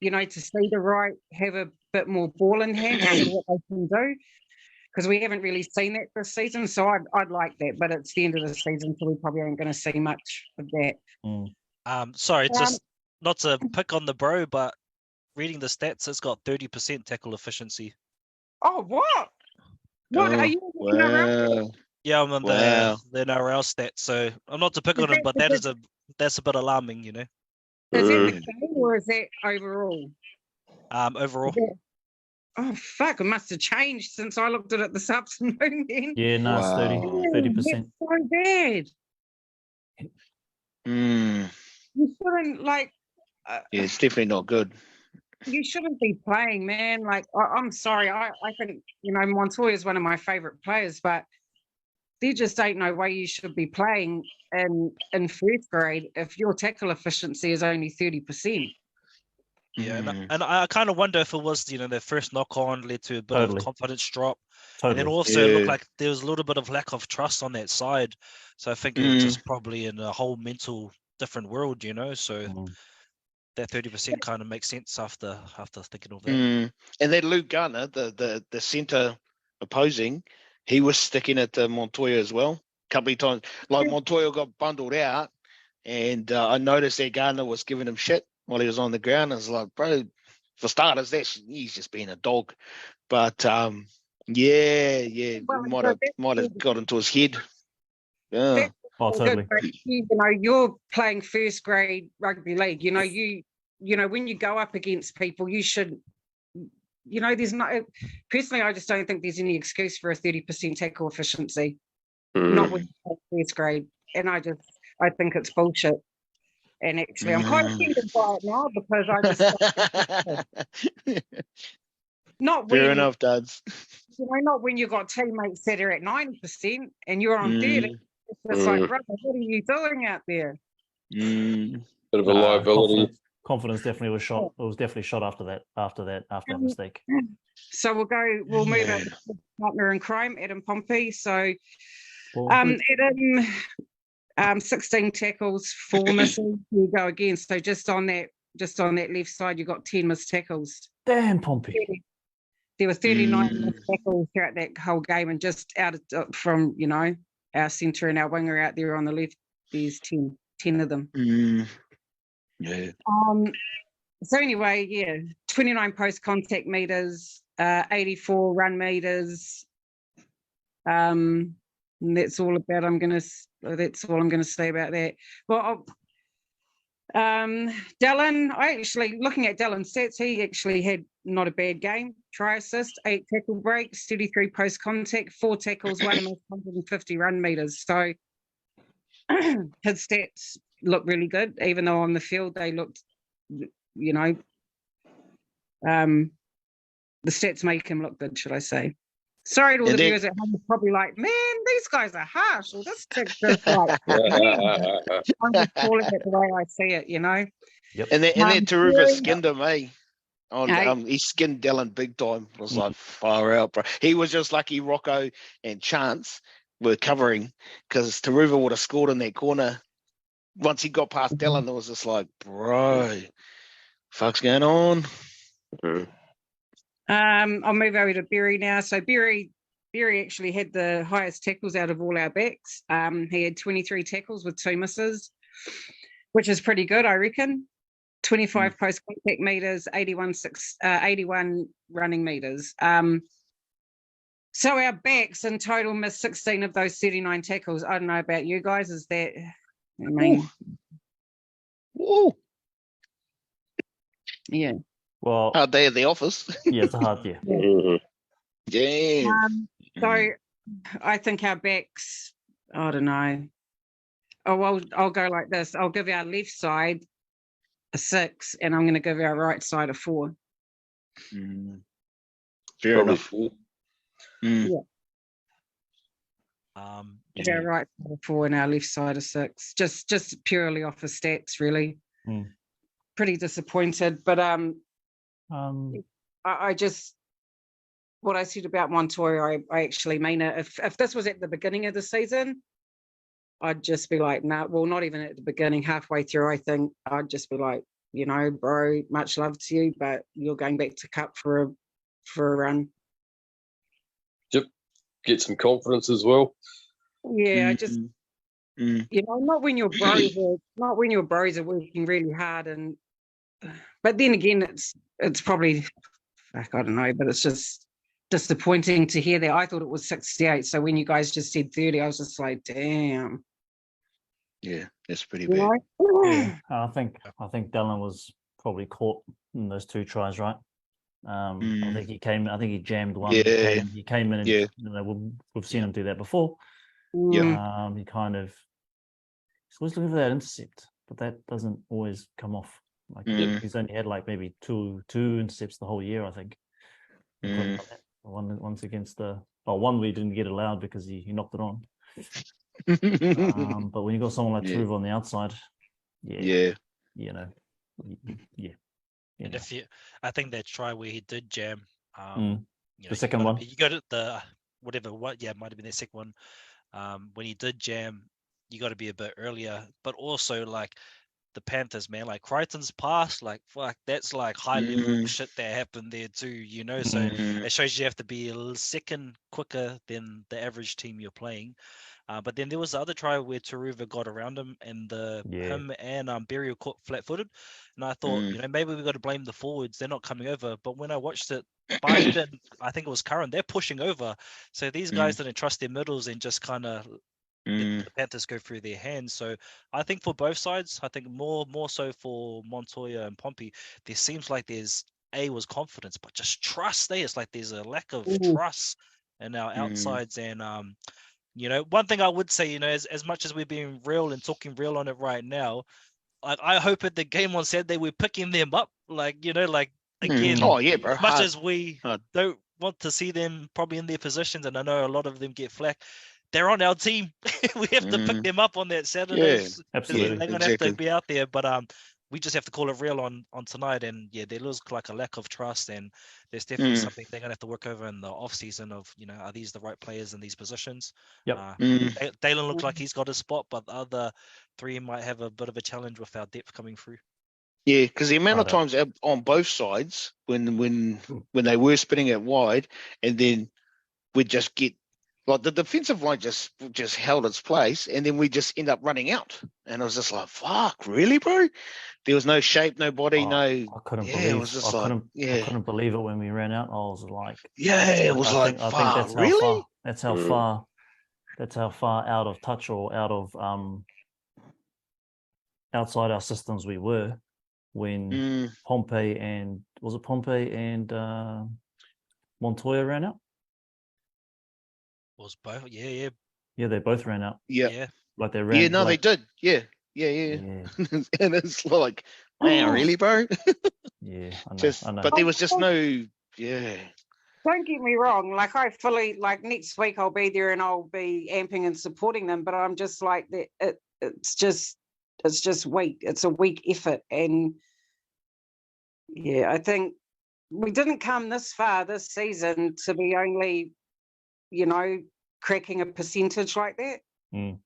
to see the right have a bit more ball in hand to see what they can do, because we haven't really seen that this season. So I'd like that, but it's the end of the season, so we probably ain't going to see much of that. Sorry, just not to pick on the bro, but reading the stats, it's got 30% tackle efficiency. Oh, what? What are you? Wow. Yeah, I'm on the NRL stats, so I'm not to pick on him, but that's a bit alarming, Is that the game or is that overall? Overall. Oh fuck! It must have changed since I looked at it this afternoon. Then. Yeah, no, it's 30%. So bad. You shouldn't it's definitely not good. you shouldn't be playing, man. Like, I'm sorry. I think, Montoya is one of my favourite players, but there just ain't no way you should be playing in first grade if your tackle efficiency is only 30%. Yeah, and I kind of wonder if it was, their first knock on led to a bit of confidence drop. And then also it looked like there was a little bit of lack of trust on that side. So I think it's just probably in a whole mental different world, so that 30% kind of makes sense after thinking of that. And then Luke Garner, the centre opposing, he was sticking it to Montoya as well. A couple of times. Like Montoya got bundled out, and I noticed that Garner was giving him shit while he was on the ground. I was like, bro, for starters, he's just being a dog. But well, might have got into his head. Yeah. Totally. You're playing first grade rugby league. When you go up against people, you should. There's no. Personally, I just don't think there's any excuse for a 30% tackle efficiency. Not with first grade, and I think it's bullshit. And actually, I'm quite offended by it now because I just not fair when, enough, Dads. Not when you've got teammates that are at 90% and you're on 30. It's just like, brother, what are you doing out there? Bit of a liability. Confidence definitely was shot. It was definitely shot after that mistake. So we'll move over to partner in crime, Adam Pompey. So Adam, 16 tackles, 4 misses. You go again. So just on that left side, you got 10 missed tackles. Damn, Pompey. There were 39 missed tackles throughout that whole game, and just out of, from our centre and our winger out there on the left, there's 10 of them. Yeah. So anyway, 29 post contact meters, 84 run meters. And that's all about. That's all I'm gonna say about that. Well, Dallin, looking at Dallin's stats, he actually had not a bad game. Try assist, 8 tackle breaks, 33 post contact, 4 tackles, 150 run meters. So his stats look really good, even though on the field they looked, the stats make him look good, should I say. Sorry to all the viewers at home, probably like, man, these guys are harsh. Well, this chick's just like, I'm just calling it the way I see it, Yep. And then Taruva skinned him, he skinned Dallin big time. It was like, far out, bro. He was just lucky Rocco and Chance were covering, because Taruva would have scored in that corner. Once he got past Dallin, it was just like, bro, fuck's going on? I'll move over to Berry now. So Berry actually had the highest tackles out of all our backs. He had 23 tackles with 2 misses, which is pretty good, I reckon. 25 post contact meters, 81 running meters. So our backs in total missed 16 of those 39 tackles. I don't know about you guys. Is that? I mean, Ooh. Yeah. Well, hard day at the office. Yeah, it's a hard year. Yeah. So I think our backs, I don't know. Oh, well, I'll go like this. I'll give our left side a 6, and I'm going to give our right side a 4. Fair enough. Yeah. Our right side a 4 and our left side a 6. Just purely off the stats, really. Pretty disappointed, but I just, what I said about Montoya, I actually mean it. If this was at the beginning of the season, I'd just be like, nah, well, not even at the beginning, halfway through, I think I'd just be like, bro, much love to you, but you're going back to Cup for a run. Yep. Get some confidence as well. Yeah, I just, not when your bros are working really hard, but then again, it's probably, I don't know, but it's just disappointing to hear that. I thought it was 68, so when you guys just said 30, I was just like, damn. Yeah, that's pretty bad. Yeah, I think Dallin was probably caught in those 2 tries, right? I think he jammed one. Yeah. He came in and we've seen him do that before. Yeah. He's always looking for that intercept, but that doesn't always come off Like he's only had like maybe two intercepts the whole year, I think. Once against one we didn't get allowed because he knocked it on. But when you got someone like Truva on the outside, you know. And I think that try where he did jam, the second one, you got it. It might have been the second one. When he did jam, you got to be a bit earlier, but also like the Panthers, man, like Crichton's pass, like fuck, that's like high level shit that happened there too, you know. So it shows you have to be a second quicker than the average team you're playing. But then there was the other try where Taruva got around him and him and Berrio caught flat-footed, and I thought, maybe we got to blame the forwards, they're not coming over. But when I watched it, Biden and I think it was Curran, they're pushing over. So these guys didn't trust their middles and just kind of the Panthers go through their hands. So I think for both sides, I think more so for Montoya and Pompey, there seems like there's was confidence, but just trust there. It's like there's a lack of trust in our outsides. And one thing I would say, as much as we're being real and talking real on it right now, like I hope at the game on Saturday we're picking them up. Like, again, oh yeah, bro. As much as we don't want to see them probably in their positions, and I know a lot of them get flack, they're on our team. We have to pick them up on that Saturday. Yeah, absolutely. They're gonna have to be out there, but we just have to call it real on tonight. And there looks like a lack of trust, and there's definitely something they're gonna have to work over in the off season. Of are these the right players in these positions? Yep. Dalen looked like he's got a spot, but the other three might have a bit of a challenge with our depth coming through. Yeah, because the amount of times on both sides when they were spinning it wide, and then we'd just get. Like the defensive line just held its place, and then we just end up running out. And I was just like, "Fuck, really, bro?" There was no shape, no body, no. I couldn't believe. It was just I couldn't believe it when we ran out. I was like, it was I think that's really. That's how far. That's how far out of touch or out of outside our systems we were when Pompey and Montoya ran out. Was both, yeah, they both ran out. Yeah, like they ran. They did. Yeah. And it's like, wow, really, bro? Yeah, I know. But there was just no. Don't get me wrong. Like I fully next week I'll be there and I'll be amping and supporting them. But I'm just like that. It's just weak. It's a weak effort, and I think we didn't come this far this season to be only, cracking a percentage like that. It's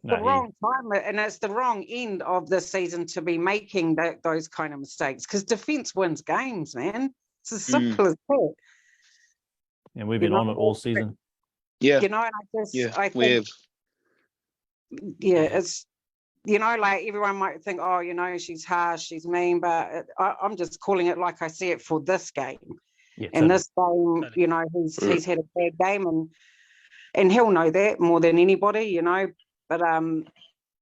the wrong time, and it's the wrong end of the season to be making those kind of mistakes, because defense wins games, man. It's as simple as that. And we've been on it all season. Yeah. And I think it's, like everyone might think, oh, she's harsh, she's mean, but I'm just calling it like I see it for this game. Yeah, and this game, he's had a bad game, and he'll know that more than anybody, but and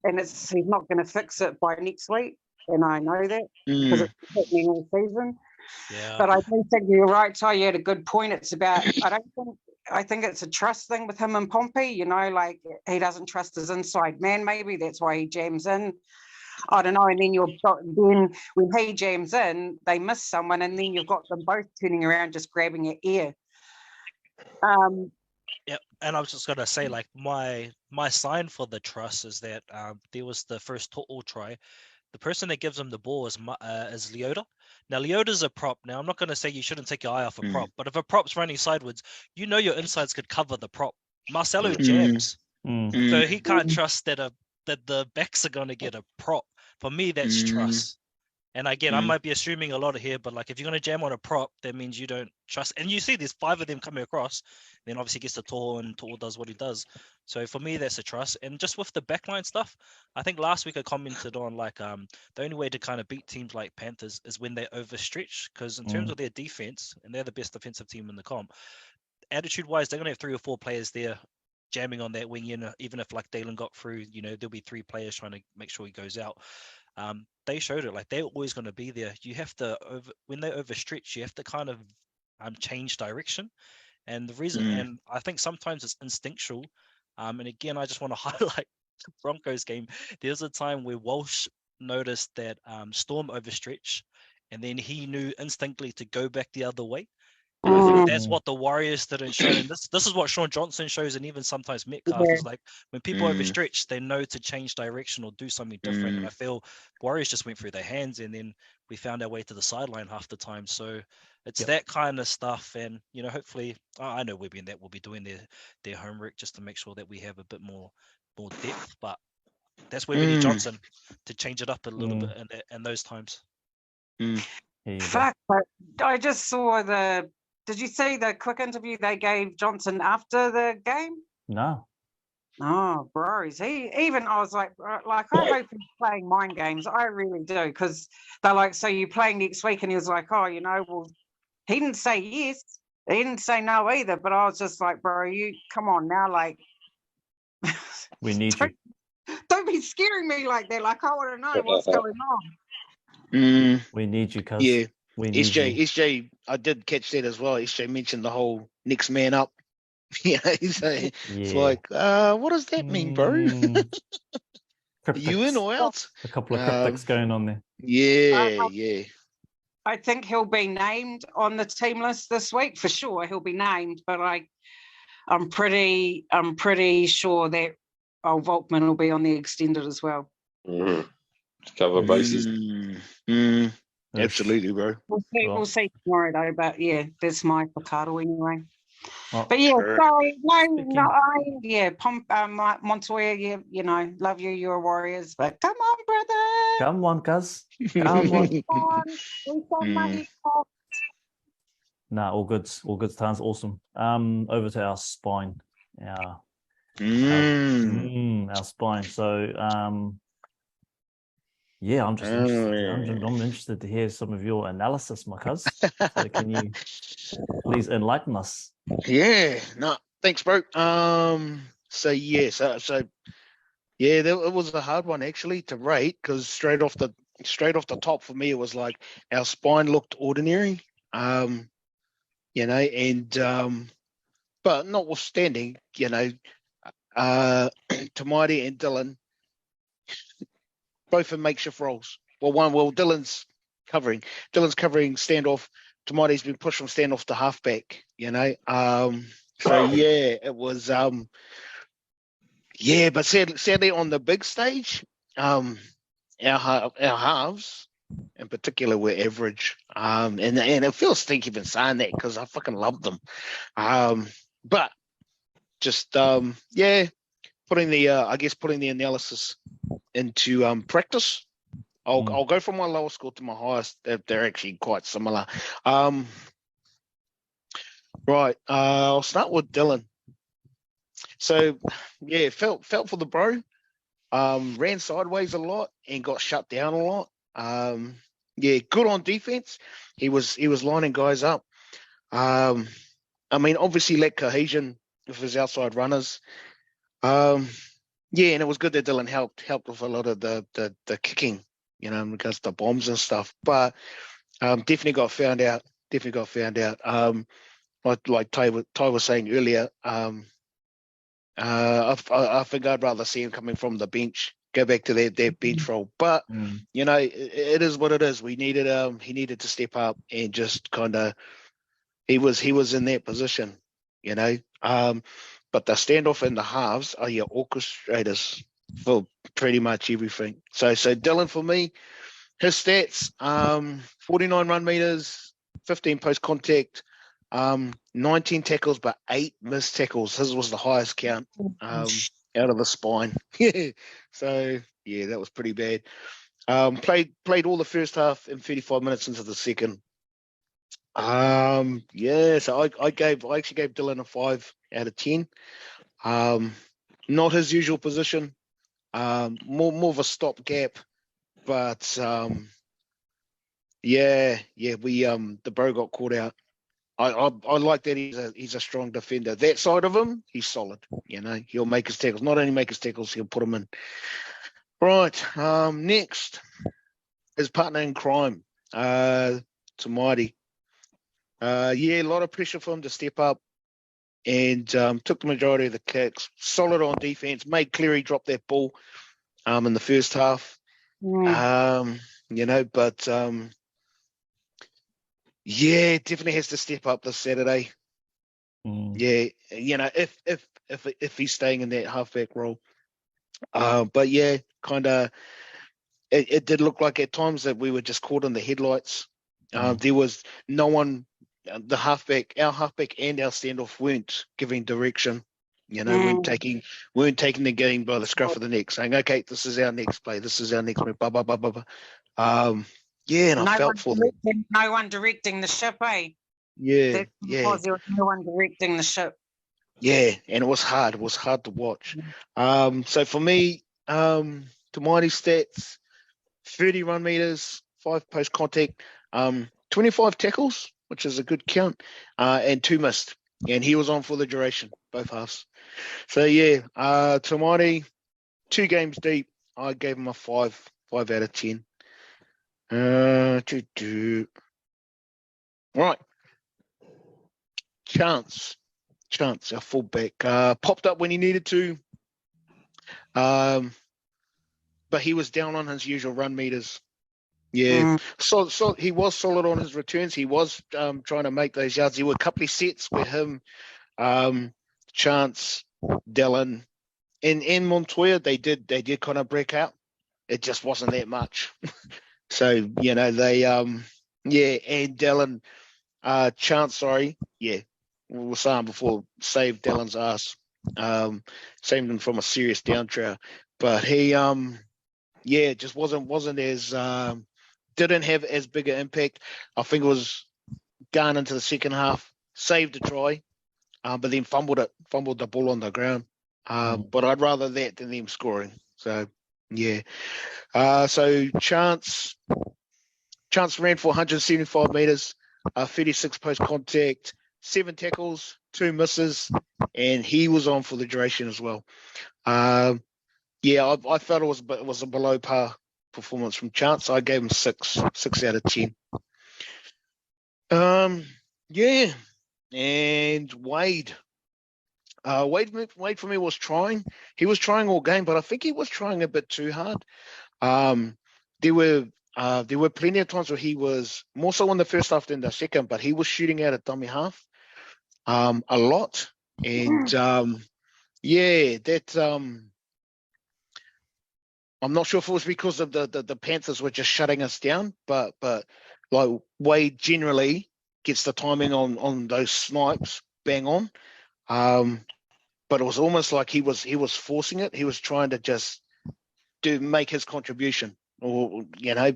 he's not going to fix it by next week, and I know that because it's happening all season. Yeah. But I do think you're right, Ty. You had a good point. It's about I think it's a trust thing with him and Pompey. Like he doesn't trust his inside man. Maybe that's why he jams in. I don't know, and then when he jams in, they miss someone, and then you've got them both turning around, just grabbing at air. Yeah, and I was just gonna say, like my sign for the trust is that there was the first total try. The person that gives him the ball is Leota. Now Leota's a prop. Now I'm not gonna say you shouldn't take your eye off a prop, but if a prop's running sideways, your insides could cover the prop. Marcelo jams, so he can't trust that the backs are going to get a prop. For me, that's trust. And again, I might be assuming a lot here, but like if you're going to jam on a prop, that means you don't trust. And you see there's 5 of them coming across, then obviously gets to To'o, and To'o does what he does. So for me, that's a trust. And just with the backline stuff, I think last week I commented on the only way to kind of beat teams like Panthers is when they overstretch, because in terms of their defense, and they're the best defensive team in the comp, attitude-wise, they're going to have 3 or 4 players there jamming on that wing, even if like Dalen got through, there'll be 3 players trying to make sure he goes out. They showed it, like they're always going to be there. You have to when they overstretch, you have to kind of change direction. And the reason, and I think sometimes it's instinctual. And again, I just want to highlight the Broncos game. There's a time where Walsh noticed that Storm overstretched, and then he knew instinctively to go back the other way. And I think that's what the Warriors didn't show. And this is what Sean Johnson shows, and even sometimes Metcalf is like, when people overstretch, they know to change direction or do something different. And I feel Warriors just went through their hands, and then we found our way to the sideline half the time. So it's that kind of stuff. And, you know, hopefully, I know we'll be doing their homework just to make sure that we have a bit more depth. But that's where we need Johnson to change it up a little bit in those times. Fuck, but I just saw did you see the quick interview they gave Johnson after the game? No. Oh, bros. I was like, I hope he's playing mind games. I really do. Because they're like, so you're playing next week? And he was like, oh, you know, well, he didn't say yes. He didn't say no either. But I was just like, bro, you come on now. Like, we need you. Don't be scaring me like that. Like, I want to know what's going on. We need you, cuz. Yeah. We need SJ, I did catch that as well. SJ mentioned the whole next man up. It's like, what does that mean, bro? Are you in or out? A couple of cryptics going on there. Yeah. I think he'll be named on the team list this week for sure. He'll be named, but I'm pretty sure that Volkman will be on the extended as well. To cover bases. Absolutely, bro. We'll see tomorrow though, but yeah, that's my Picardo anyway. Well, but yeah, sorry, Montoya, you know, love you, you're Warriors, but come on, brother. Come on, cuz. Come on. Nah, all good. Sounds awesome. Over to our spine. Our spine. So I'm interested to hear some of your analysis, my cuz. So can you please enlighten us? Yeah, no, thanks, bro. It was a hard one actually to rate, because straight off the top for me, it was like our spine looked ordinary, you know, and but notwithstanding, you know, Tamati and Dylan, both in makeshift roles. Dylan's covering standoff. Tamati's been pushed from standoff to halfback, you know. It was but sadly on the big stage, our halves in particular were average. And it feels stinky even saying that, because I fucking love them. But just putting the analysis into practice. I'll go from my lowest score to my highest. They're actually quite similar. Right. I'll start with Dylan. So yeah, felt for the bro. Ran sideways a lot and got shut down a lot. Good on defense. He was lining guys up. I mean, obviously lacked cohesion with his outside runners. And it was good that Dylan helped with a lot of the kicking, you know, in regards to bombs and stuff. But definitely got found out. Like Ty was saying earlier, I think I'd rather see him coming from the bench, go back to their bench role. But you know, it is what it is. We needed he needed to step up and just kind of he was in that position, you know. But the standoff and the halves are your orchestrators for pretty much everything. So Dylan, for me, his stats, 49 run meters, 15 post contact, 19 tackles, but 8 missed tackles. His was the highest count out of the spine. So yeah, that was pretty bad. Played all the first half and 35 minutes into the second. So I actually gave Dylan a 5 out of 10. Not his usual position. More of a stopgap, but we the bro got caught out. I like that he's a strong defender. That side of him, he's solid. You know, he'll make his tackles. Not only make his tackles, he'll put them in. Right. Next, his partner in crime, Tamati. A lot of pressure for him to step up, and took the majority of the kicks. Solid on defense. Made Cleary drop that ball in the first half. You know, but yeah, definitely has to step up this Saturday. Yeah, you know, if he's staying in that halfback role. But yeah, kind of, it did look like at times that we were just caught in the headlights. There was no one, our halfback and our standoff weren't giving direction. You know, weren't taking the game by the scruff of the neck, saying, "Okay, this is our next play. This is our next move." Blah blah blah blah blah. Yeah, and I felt for them. No one directing the ship, eh? Yeah, because there was no one directing the ship. Yeah, and it was hard. It was hard to watch. So for me, to Mighty stats, 30 run meters, 5 post contact, 25 tackles, which is a good count, and 2 missed. And he was on for the duration, both halves. So yeah, to Mighty, 2 games deep, I gave him a 5 out of 10. Right. Chance, our fullback, popped up when he needed to, but he was down on his usual run meters. Yeah, so he was solid on his returns. He was trying to make those yards. There were a couple of sets where him, Chance, Dallin, and Montoya, they did kind of break out. It just wasn't that much. So you know they and Dallin, Chance, we were saying before, saved Dallin's ass, saved him from a serious downtrow. But he, just wasn't as didn't have as big an impact. I think it was going into the second half, saved a try, but then fumbled the ball on the ground. But I'd rather that than them scoring. So yeah. So Chance ran for 175 meters, 36 post contact, 7 tackles, 2 misses, and he was on for the duration as well. I felt it was a below par performance from Chance. I gave him 6 out of 10. And Wade. Wade for me was trying. He was trying all game, but I think he was trying a bit too hard. There were plenty of times where he was more so in the first half than the second, but he was shooting out at dummy half a lot. And I'm not sure if it was because of the Panthers were just shutting us down, but like Wade generally gets the timing on those snipes bang on. But it was almost like he was forcing it. He was trying to just make his contribution, or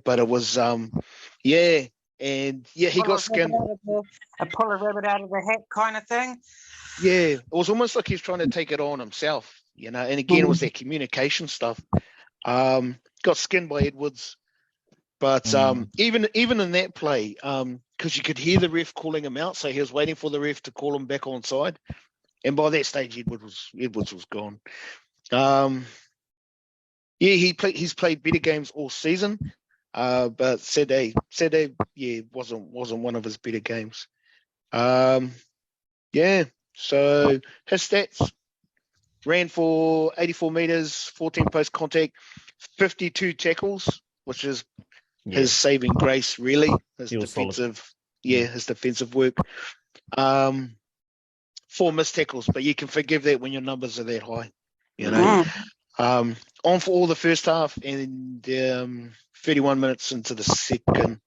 but it was he got skinned. Pull a rabbit out of the hat kind of thing. Yeah, it was almost like he's trying to take it on himself, and again it was that communication stuff. Got skinned by Edwards, but even in that play, because you could hear the ref calling him out, so he was waiting for the ref to call him back onside, and by that stage Edwards was gone. He's played better games all season, but Saturday wasn't one of his better games. So his stats: ran for 84 meters, 14 post contact, 52 tackles, which is his saving grace, really. His defensive work. 4 missed tackles, but you can forgive that when your numbers are that high. On for all the first half and 31 minutes into the second.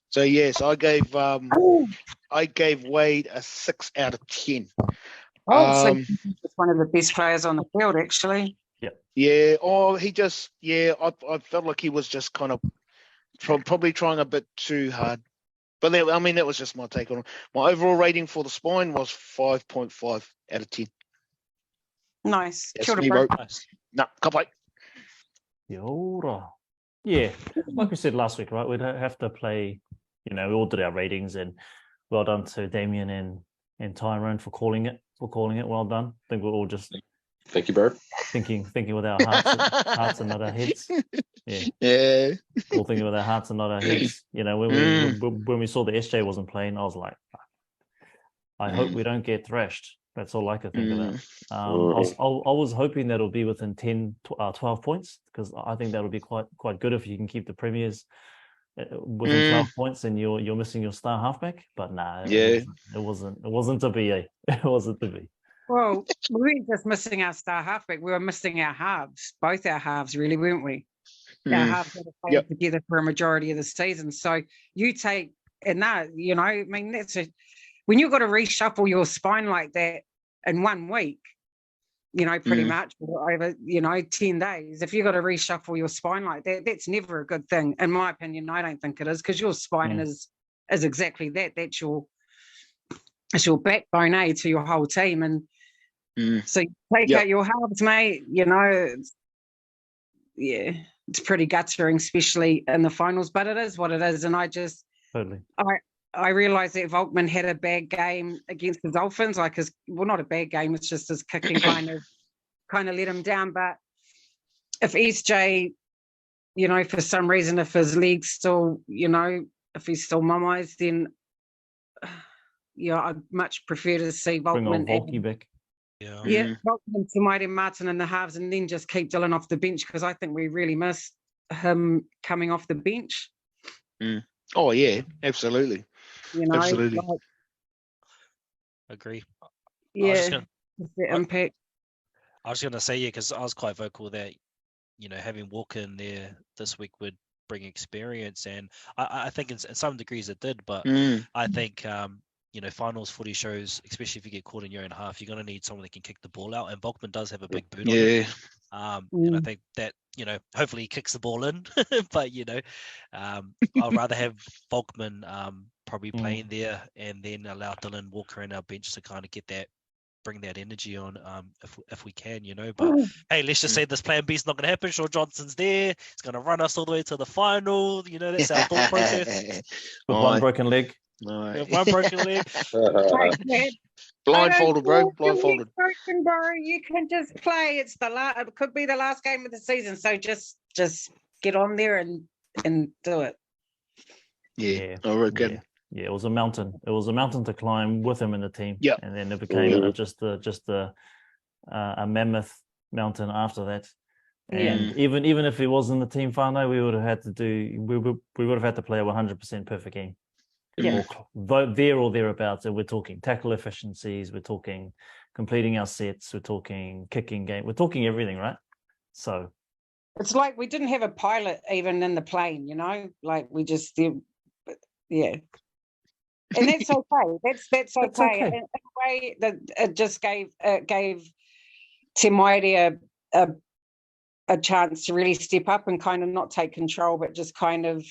So yes, I gave Wade a 6 out of 10. So he's one of the best players on the field, actually. Yeah. Oh, he just I felt like he was just kind of probably trying a bit too hard. But that was just my take on it. My overall rating for the spine was 5.5 out of 10. Nice. That's me, bro. No, come Yeah, like we said last week, right? We'd have to play. We all did our ratings, and well done to Damien and Tyrone for calling it. Well done. I think we're all just thank you, bro. Thinking with our hearts and not our heads. Yeah. All thinking with our hearts and not our heads. When we saw the SJ wasn't playing, I was like, I hope we don't get thrashed. That's all I could think about. I was hoping that it'll be within 10, 12 points, because I think that'll be quite good if you can keep the premiers within 12 points and you're missing your star halfback. But nah, it wasn't to be. It wasn't to be. Well, we weren't just missing our star halfback, we were missing our halves, both our halves, really, weren't we? Our halves that have played together for a majority of the season. So you take, and that, you know, I mean, when you've got to reshuffle your spine like that in 1 week, you know, pretty much over, you know, 10 days, if you've got to reshuffle your spine like that, that's never a good thing. In my opinion, I don't think it is, because your spine is exactly that. That's your backbone, to your whole team. And so you take out your halves, mate, you know, it's pretty guttering, especially in the finals, but it is what it is. And I just, I realised that Volkman had a bad game against the Dolphins, like not a bad game, it's just his kicking kind of let him down. But if SJ, you know, for some reason, if his leg's still, you know, if he's still mummised, then I'd much prefer to see Volkman. Bring on Volky back. Volkman, Tamati, Martin in the halves, and then just keep Dillon off the bench, because I think we really missed him coming off the bench. Oh yeah, absolutely. You know, absolutely. Agree. Yeah, the impact. I was going to say, because I was quite vocal that, you know, having Walker in there this week would bring experience, and I think in some degrees it did, but I think you know, finals footy shows, especially if you get caught in your own half, you're going to need someone that can kick the ball out, and Volkman does have a big boot on him. And I think that, you know, hopefully he kicks the ball in, but, you know, I'd rather have Volkman probably playing there, and then allow Dillon, Walker and our bench to kind of bring that energy on, if we can, you know. But hey, let's just say this plan B is not going to happen. Shaun Johnson's there. He's going to run us all the way to the final. You know, that's our thought process. With one broken leg. One broken leg. Blindfolded, bro. Blindfolded. Broken, bro. You can just play. It could be the last game of the season. So just get on there and do it. Yeah. I reckon. Yeah, it was a mountain. It was a mountain to climb with him in the team. Yeah. And then it became just a mammoth mountain after that. And even if he was in the team final, we would have had to play a 100% perfect game. Or there or thereabouts. And we're talking tackle efficiencies, we're talking completing our sets, we're talking kicking game, we're talking everything, right? So it's like we didn't have a pilot even in the plane, you know, like we just and that's okay. That's okay. And in a way that it just gave Te Maire a chance to really step up and kind of not take control, but just kind of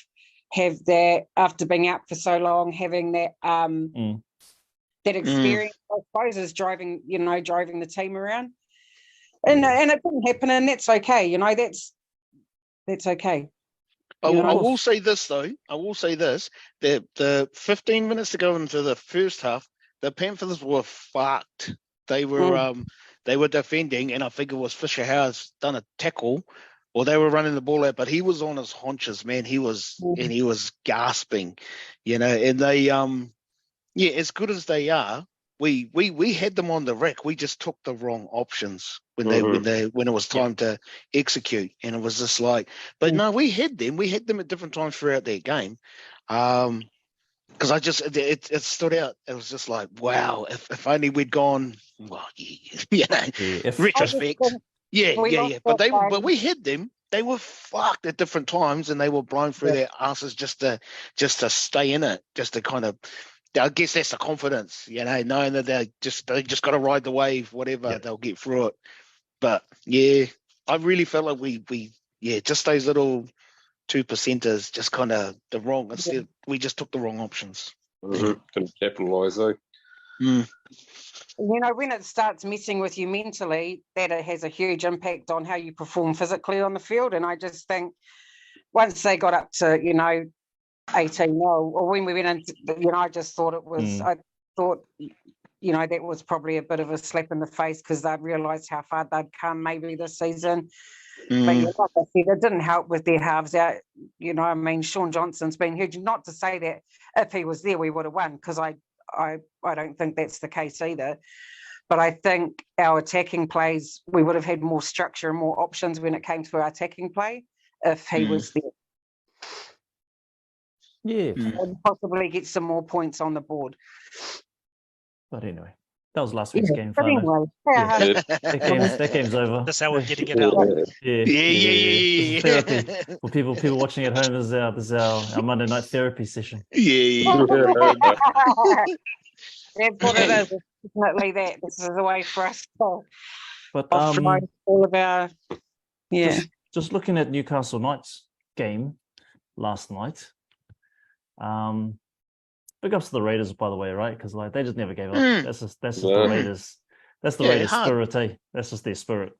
have that, after being out for so long, having that that experience, I suppose, is driving the team around. And it didn't happen, and that's okay, you know, that's okay. I will say this though. The 15 minutes to go into the first half, the Panthers were fucked. They were defending, and I think it was Fisher Howard's done a tackle, or they were running the ball out, but he was on his haunches, man. He was and he was gasping, you know. And they as good as they are, we had them on the rack. We just took the wrong options when it was time to execute, and it was just like, but no, we had them at different times throughout their game, because it stood out. It was just like, wow, if only we'd gone, well, retrospect, but we had them. They were fucked at different times, and they were blown through their asses just to stay in it, just to kind of. I guess that's the confidence, you know, knowing that they just got to ride the wave, whatever, they'll get through it. But yeah, I really felt like we just those little 2%ers, just kind of the wrong. Instead, we just took the wrong options. Couldn't capitalise though. You know, when it starts messing with you mentally, that it has a huge impact on how you perform physically on the field. And I just think once they got up to, you know, 18-0, or when we went into, you know, I just thought it was, I thought, you know, that was probably a bit of a slap in the face, because they'd realised how far they'd come maybe this season. But yeah, like I said, it didn't help with their halves out. You know, I mean, Shaun Johnson's been huge. Not to say that if he was there we would have won, because I don't think that's the case either. But I think our attacking plays, we would have had more structure and more options when it came to our attacking play if he was there. Yeah. And possibly get some more points on the board. But anyway, that was last week's game. But anyway, That game's over. That's how we're getting it out. Yeah. Therapy. For people watching at home, this is our Monday night therapy session. Yeah. That's what it is. It's definitely that. This is a way for us to But offload all of our just looking at Newcastle Knights game last night. Big ups to the Raiders, by the way, right? Because like they just never gave up. That's just the Raiders. That's the Raiders spirit, eh? That's just their spirit.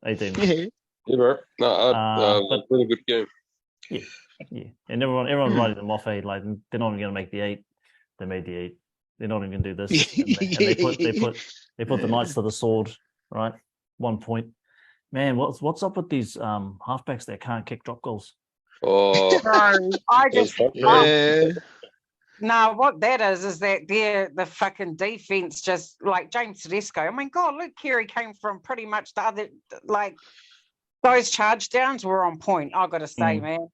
18. Yeah, bro. But really good game. Yeah. And everyone writing them off, eh? Like they're not even going to make the 8. They made the 8. They're not even going to do this. And they put the Knights to the sword, right? 1 point. Man, what's up with these halfbacks that can't kick drop goals? Oh, I just no. What that is that the fucking defense just like James Tedesco. I mean, God, Luke Keary came from pretty much the other like those charge downs were on point. I got to say, man.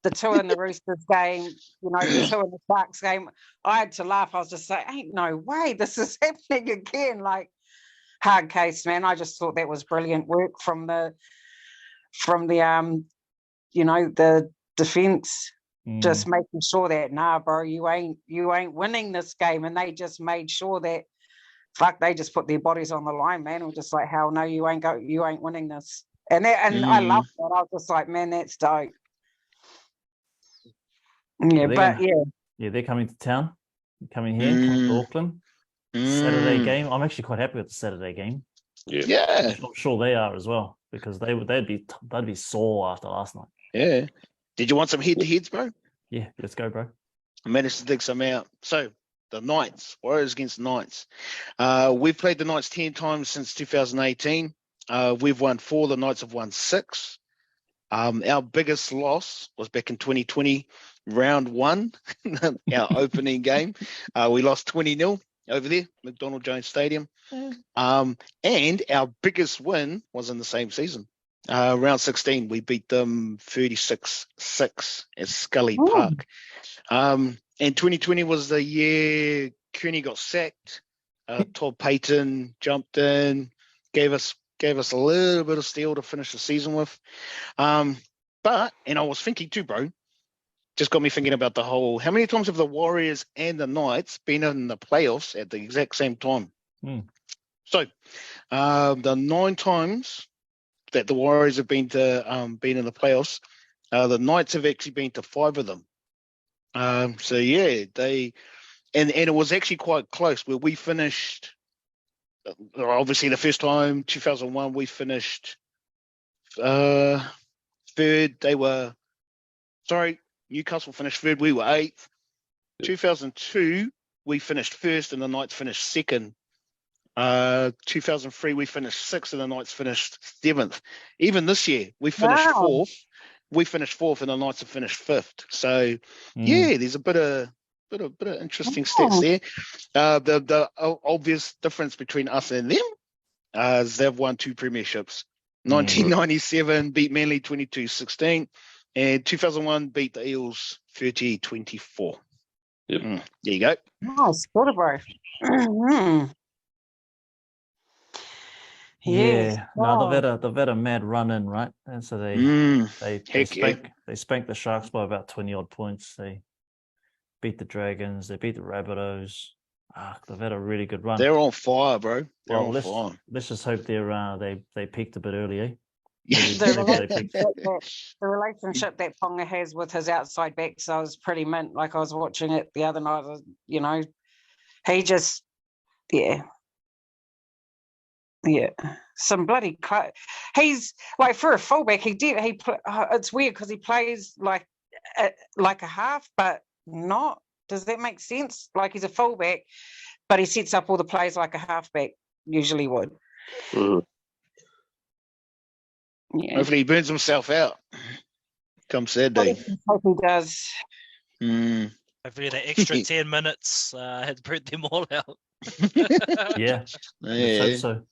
The 2 in the Roosters game, you know, the 2 in the Sharks game, I had to laugh. I was just like, ain't no way this is happening again. Like, hard case, man. I just thought that was brilliant work from the you know, the defense, just making sure that, nah, bro, you ain't winning this game. And they just made sure that, they just put their bodies on the line, man. We're just like, hell no, you ain't winning this. And I love that. I was just like, man, that's dope. Yeah, yeah, they're coming to town, coming to Auckland. Saturday game. I'm actually quite happy with the Saturday game. Yeah. I'm sure they are as well because they'd be sore after last night. Yeah. Did you want some head-to-heads, bro? Yeah, let's go, bro. I managed to dig some out. So the Knights, Warriors against Knights. We've played the Knights 10 times since 2018. We've won 4. The Knights have won 6. Our biggest loss was back in 2020, round 1, our opening game. We lost 20-0 over there, McDonald Jones Stadium. And our biggest win was in the same season. Round 16, we beat them 36-6 at Scully Park. And 2020 was the year Kearney got sacked. Todd Payton jumped in, gave us a little bit of steel to finish the season with. But I was thinking too, bro, just got me thinking about the whole, how many times have the Warriors and the Knights been in the playoffs at the exact same time? So the 9 times that the Warriors have been in the playoffs, the Knights have actually been to 5 of them. So yeah, and it was actually quite close where we finished. Obviously, the first time, 2001, we finished 3rd. Newcastle finished 3rd. We were 8th. 2002, we finished 1st, and the Knights finished 2nd. 2003, we finished 6th, and the Knights finished 7th. Even this year, we finished 4th. We finished 4th, and the Knights have finished 5th. So, yeah, there's a bit of interesting stats there. The obvious difference between us and them is they've won 2 premierships. 1997 beat Manly 22-16, and 2001 beat the Eels 30-24. There you go. Nice, bro. Yeah. No, they've had a mad run in, right? And so they spanked the Sharks by about 20 odd points. They beat the Dragons. They beat the Rabbitohs. They've had a really good run. They're on fire, bro. They're on fire. Let's just hope they peaked a bit early, eh? The relationship that Ponga has with his outside backs, I was pretty mint. Like I was watching it the other night, you know, he just, some bloody. He's like for a fullback. It's weird because he plays like a half, but not. Does that make sense? Like he's a fullback, but he sets up all the plays like a halfback usually would. Yeah. Hopefully he burns himself out come Saturday. Hope he does. Hopefully the extra 10 minutes has burnt them all out. Yeah, let's Yeah. hope so.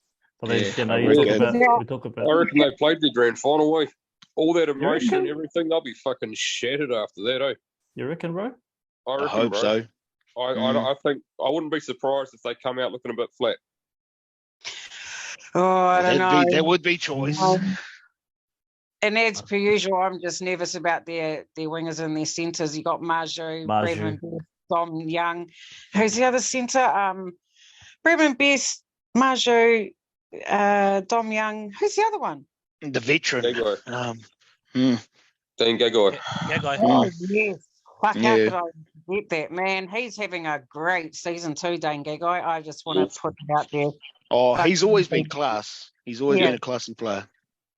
But then, Yeah, you know, I we reckon. talk I about. reckon they played the grand final way. All that emotion and reckon? everything, they'll be fucking shattered after that, eh? You reckon, bro? I reckon, I hope bro. so. I think I wouldn't be surprised if they come out looking a bit flat. Oh, I don't know. That would be choice. And as per usual, I'm just nervous about their wingers and their centres. You got Marjo, Bradman, Dom Young. Who's the other centre? Bradman Best, Marjo, Dom Young. Who's the other one? The veteran. Gagai. Hmm. Dan Gagai. Gagai. Oh, yes. Fuck, how Yeah. could I forget that, man? He's having a great season too, Dane Gagai. I just want to put it out there. Oh, But- he's always been class. He's always Yeah. been a classy player.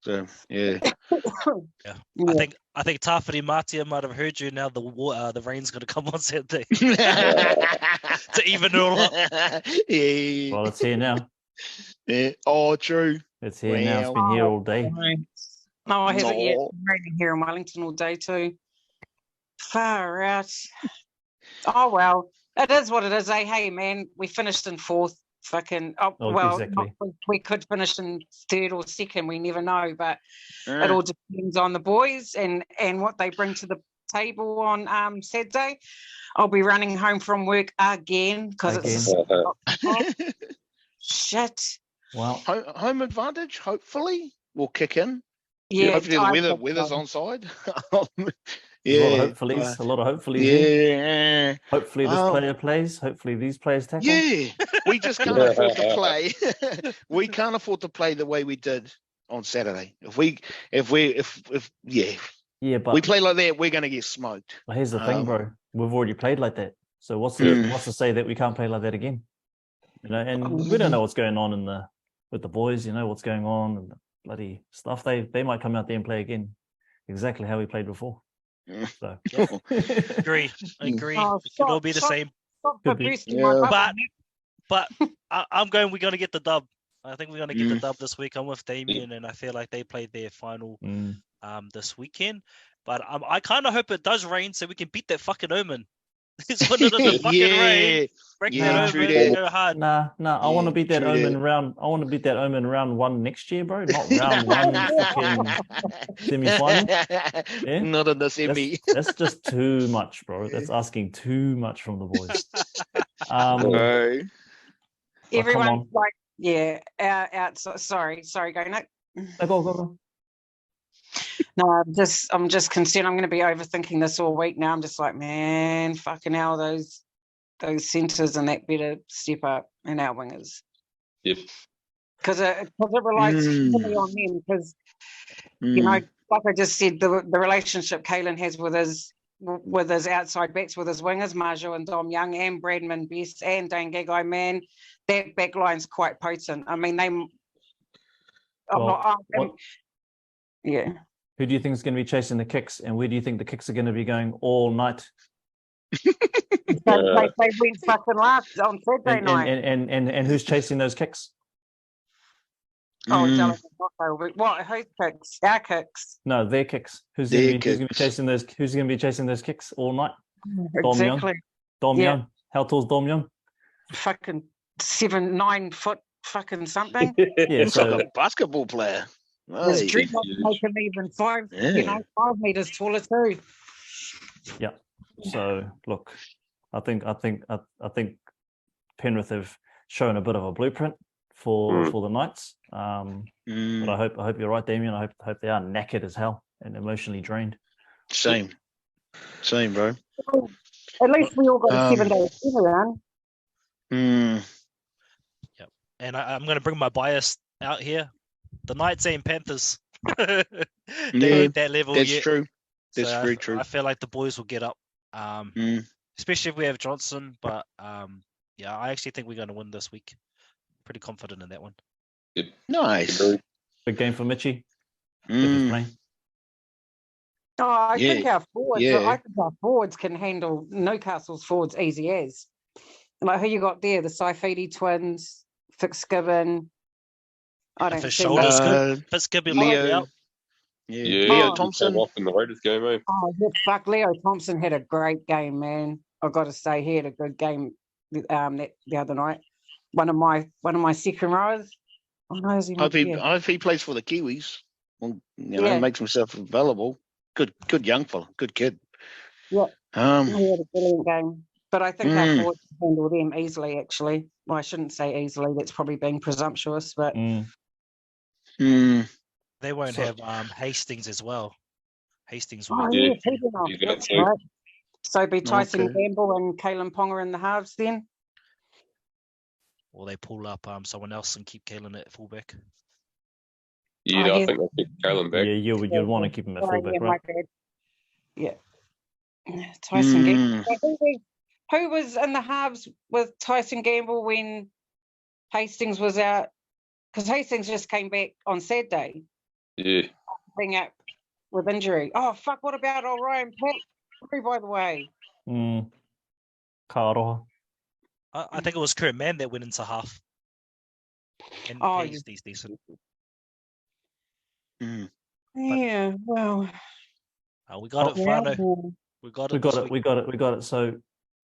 So yeah. Yeah. I think Tawhiri Matia might have heard you. Now the rain's going to come on Saturday to even it all up. Yeah. Well, it's here now. Yeah. Oh, true. It's here now. It's been here all day. No, I haven't yet. No. It's raining here in Wellington all day too. Far out. Oh well, it is what it is. Eh? Hey man, we finished in fourth. Fucking Exactly. we could finish in third or second. We never know, but it all depends on the boys and what they bring to the table on Saturday. I'll be running home from work again because it's shit. Well, Home advantage, hopefully, will kick in. Yeah, Hopefully I the think weather's so. on side. a lot of hopefullys. Yeah. Hopefully this player plays. Hopefully these players tackle. Yeah. We just can't afford to play. We can't afford to play the way we did on Saturday. Yeah, but we play like that, we're going to get smoked. Well, here's the thing, bro. We've already played like that. So what's to say that we can't play like that again? You know, and we don't know what's going on with the boys. You know what's going on and the bloody stuff. They might come out there and play again, exactly how we played before. So Agree. Oh, It could all be the same. Stop Could be. boosting my bubble, But I'm going. We're going to get the dub. I think we're going to get the dub this week. I'm with Damien, and I feel like they played their final this weekend. But I kind of hope it does rain so we can beat that fucking Omen. It's when it doesn't fucking rain. Break that Omen and go hard. Nah. I want to beat that Omen round. I want to beat that Omen round 1 next year, bro. Not round 1 fucking semi-final. Yeah? Not in the semi. That's just too much, bro. That's asking too much from the boys. No. Everyone's like, yeah, out. Sorry, go Nick. Go. No, I'm just concerned. I'm going to be overthinking this all week now. I'm just like, man, fucking hell, those centres and that better step up and our wingers. Yep. Because it relies heavily on them. Because you know, like I just said, the relationship Kalen has with his outside backs, with his wingers, Marjo and Dom Young and Bradman Best and Dane Gagai, man, that back line's quite potent. I mean, yeah. Who do you think is going to be chasing the kicks, and where do you think the kicks are going to be going all night? They went fucking last on Saturday night. And who's chasing those kicks? Oh, what? Whose kicks? Our kicks. No, their kicks. Who's going to be chasing those? Who's going to be chasing those kicks all night? Exactly. Dom Young. How tall's Dom Young? Fucking 7-9 foot. Fucking something. Yeah, He's like a basketball player. His dreadlocks make him even 5 meters taller too. Yeah. So look, I think Penrith have shown a bit of a blueprint for the Knights. But I hope you're right, Damien. I hope they are knackered as hell and emotionally drained. Same, bro. At least we all got a 7 day turnaround. Yep. And I'm going to bring my bias out here. The Knights and Panthers. They ain't that level that's yet. true. That's So very true. I feel like the boys will get up, especially if we have Johnson. But yeah, I actually think we're going to win this week. Pretty confident in that one. Yep. Nice. Big game for Mitchie. If he's playing. Oh, I think our forwards can handle Newcastle's forwards easy as. Like who you got there? The Saifidi twins, Fitzgibbon. I don't If his see shoulders that. good, Fitzgibbon might be out. Leo Thompson. Off in the Raiders game, eh? Oh, yeah, fuck, Leo Thompson had a great game, man. I've got to say, he had a good game the other night. one of my second rowers. Oh, no, is he I not here? hope he plays for the Kiwis. Well, Yeah. makes himself available. Good young fella. Good kid. Yeah. He Um, had a brilliant game. But I think our forwards handle them easily, actually. Well, I shouldn't say easily. That's probably being presumptuous, but They won't So- have Hastings as well. Hastings oh, will. yeah, Yeah. he's enough. He's got That's two. right. So be Tyson Okay. Gamble and Kalen Ponga in the halves then. Or they pull up someone else and keep Kalen at fullback. Yeah, Oh, I yeah. think they'll keep Kalen back. Yeah, you'd want to keep him at fullback, yeah, right? my bad. Yeah. Tyson Gamble. Who was in the halves with Tyson Gamble when Hastings was out? Because Hastings just came back on Saturday, Yeah. being out with injury. Oh, fuck, what about Orion Pat, by the way? Ka aroha. I think it was Kurt Mann that went into half. And Oh, he's decent. Yeah, well. We got it, Fano. We got it. We got it.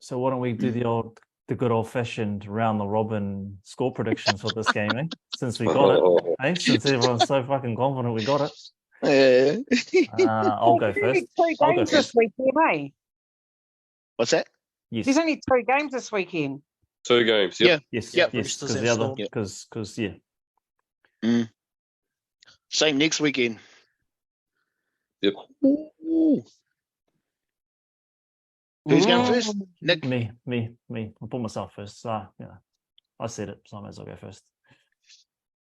So why don't we do the good old fashioned round the robin score predictions for this game, eh? Since we got it, eh? Since everyone's so fucking confident we got it. I'll go first. I'll go Games this first. weekend, eh? What's that? Yes. There's only 2 games this weekend. 2 games. Yep. Yes. Yeah, Yes. Roosters Because and the other, Storm. because yeah. Same next weekend. Yep. Ooh. Who's going first? Nick. Me. I'll put myself first. I said it, so I may as well go first.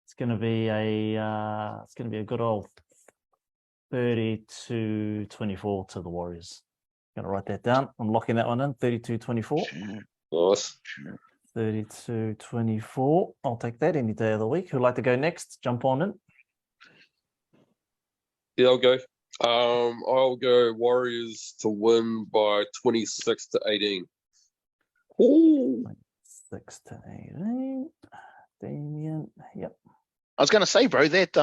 It's gonna be a good old 32-24 to the Warriors. Gonna write that down. I'm locking that one in. 32-24. Nice. 32-24. I'll take that any day of the week. Who'd like to go next? Jump on in. Yeah, I'll go. I'll go Warriors to win by 26-18. Ooh. 6-18. Damien. Yep. I was going to say, bro, that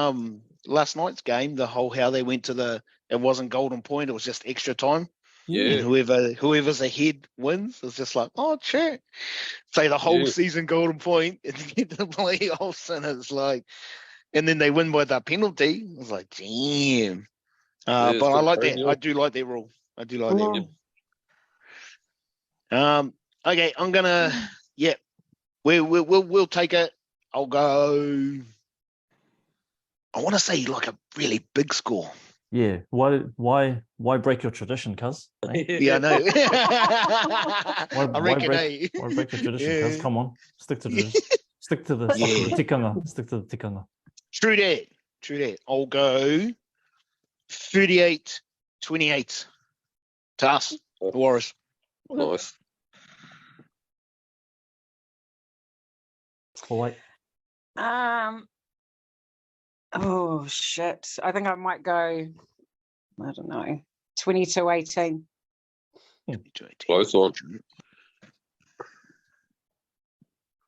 last night's game, the whole how they went to it wasn't golden point, it was just extra time. Yeah. And whoever's ahead wins. It's just like, oh, sure. Say the whole season golden point and get to the playoffs, and it's like, and then they win by that penalty. I was like, damn. But I like that. I do like that rule. Okay, I'm gonna. Yeah, we'll take it. I'll go. I want to say like a really big score. Yeah. Why break your tradition, cuz? Eh? Yeah, I know. I reckon. Why break your tradition, cuz? Come on, stick to the tikanga. Stick to the tikanga. True that. I'll go 38-28 to us, the Warriors. Nice. All right. Oh shit. I think I might go, I don't know, 22-18. Close on.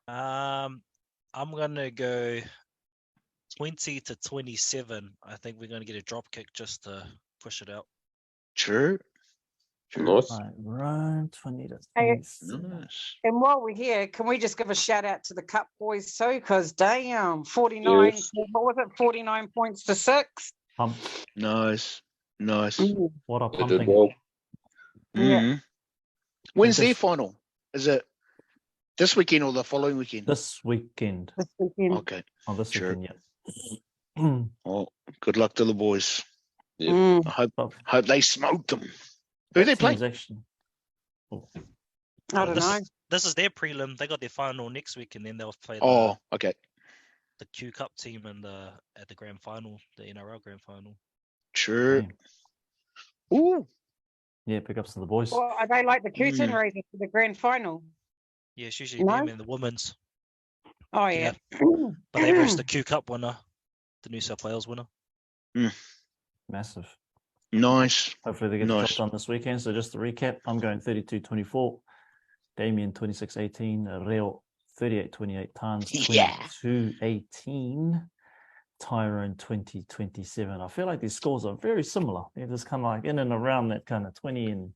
I'm gonna go 20-27. I think we're gonna get a drop kick just to push it out. True. Nice. Right, 20-27. Nice. And while we're here, can we just give a shout out to the Cup boys too? Because damn, 49, Yes. what was it, 49 points to 6? Pump. Nice. What a They did pumping. well. Yeah. When's their final? Is it this weekend or the following weekend? This weekend. This weekend. Okay. Oh, this Sure. weekend, yeah. Well, good luck to the boys. Yeah. I hope they smoked them. Who they play? Actually, I don't know. This is their prelim. They got their final next week, and then they'll play Okay. the Q Cup team at the grand final, the NRL grand final. Sure. Yeah. Ooh. Yeah, pick ups to the boys. Well, are they like the curtain raisers for the grand final? Yeah, it's usually No? them and the women's. Oh, yeah. But they versus the Q Cup winner, the New South Wales winner. Massive. Nice. Hopefully they get the job done this weekend. So just to recap, I'm going 32-24, Damien 26-18, Reo 38-28, Tans 22-18, Tyrone 20-27. I feel like these scores are very similar. They're just kind of like in and around that kind of 20 and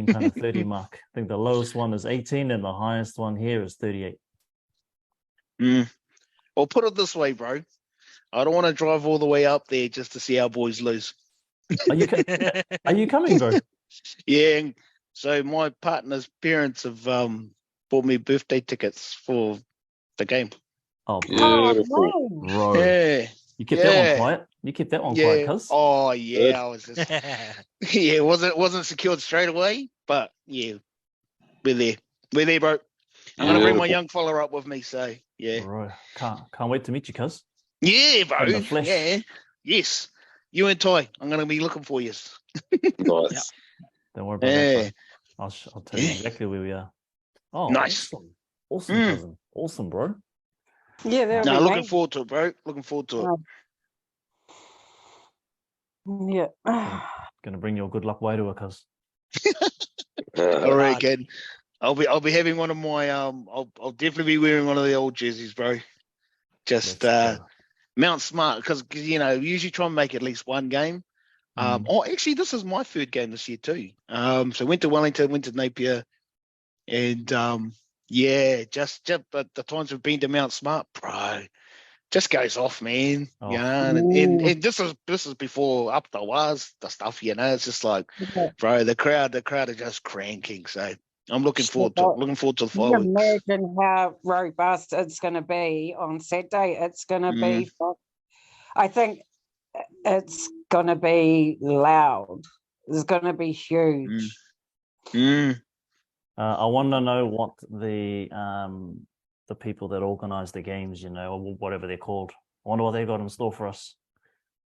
kind of 30 mark. I think the lowest one is 18 and the highest one here is 38. Well, put it this way, bro. I don't want to drive all the way up there just to see our boys lose. Are you coming, bro? Yeah. And so my partner's parents have bought me birthday tickets for the game. Oh, Beautiful. bro. Yeah. You kept that one quiet. You kept that one quiet, cuz. Oh yeah, I was just it wasn't secured straight away, but yeah, we're there, bro. I'm gonna bring my young fella up with me, so yeah. Bro, can't wait to meet you, cuz. Yeah, bro. In the flesh. Yeah, yes. You and Ty, I'm gonna be looking for you. Nice. Don't worry about that. Bro. I'll tell you exactly where we are. Oh, Nice. Awesome, cousin. Awesome, bro. Yeah, No, looking forward to it, bro. Looking forward to it. Yeah. Gonna bring your good luck way to her, cuz. All right, again. I'll be having one of my I'll definitely be wearing one of the old jerseys, bro. Just Mount Smart, because you know, usually try and make at least one game. Actually, this is my third game this year too. So went to Wellington, went to Napier, and yeah, just but the times we've been to Mount Smart, bro, just goes off, man. Oh. You know, and this is before up the was the stuff. You know, it's just like, bro, the crowd are just cranking. So I'm looking forward to it. Looking forward to the Can you fireworks. imagine how robust it's going to be on Saturday? It's going to be, I think it's going to be loud. It's going to be huge. I want to know what the people that organise the games, you know, or whatever they're called, I wonder what they got in store for us.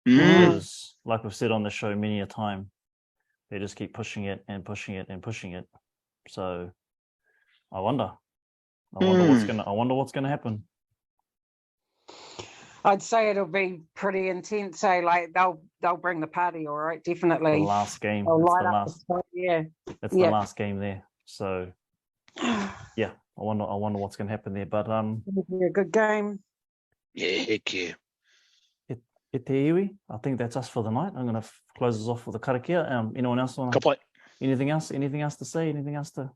Because, like we've said on the show many a time, they just keep pushing it and pushing it and pushing it. So, I wonder what's gonna happen. I'd say it'll be pretty intense. So, like they'll bring the party, all right, definitely. The last game. It's the last game there. So, yeah, I wonder what's going to happen there. But it'll be a good game. Yeah, heck yeah. E te iwi. I think that's us for the night. I'm going to close us off with a karakia. Anyone else want anything else? Anything else to say? Anything else to?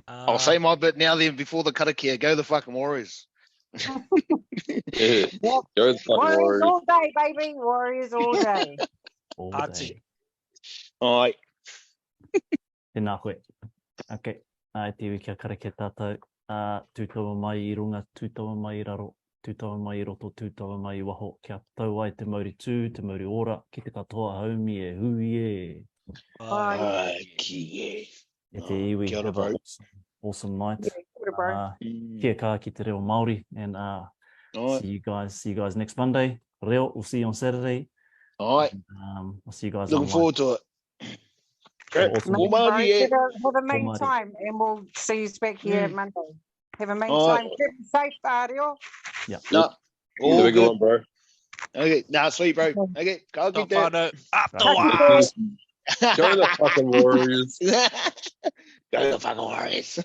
I'll say my bit now. Then before the karakia, go the fucking Warriors. Go the fucking Warriors all day, baby. Warriors all day. All day. All right. Tēnā koe. Okay. Te iwi kia karakia tātou. Tūtawa mai I runga, tūtawa mai I raro, tūtawa mai I roto, tūtawa mai I waho. Kia tau ai te mauri tū, te mauri ora, ki te katoa haumi e hui e. Ki E te iwi, have an awesome night. Kia kaha ki te Reo Māori, and see you guys next Monday. Reo, we'll see you on Saturday. All right. I'll see you guys Looking forward to it. Great. Awesome. Have a mean time, and we'll see you back here Monday. Have a mean time. Keep safe, Reo. Yeah. No. Have a good one, bro. Okay. Nah, sweet, bro. Okay. Go get that. Afterwards. Go the fucking Warriors. Go the fucking Warriors.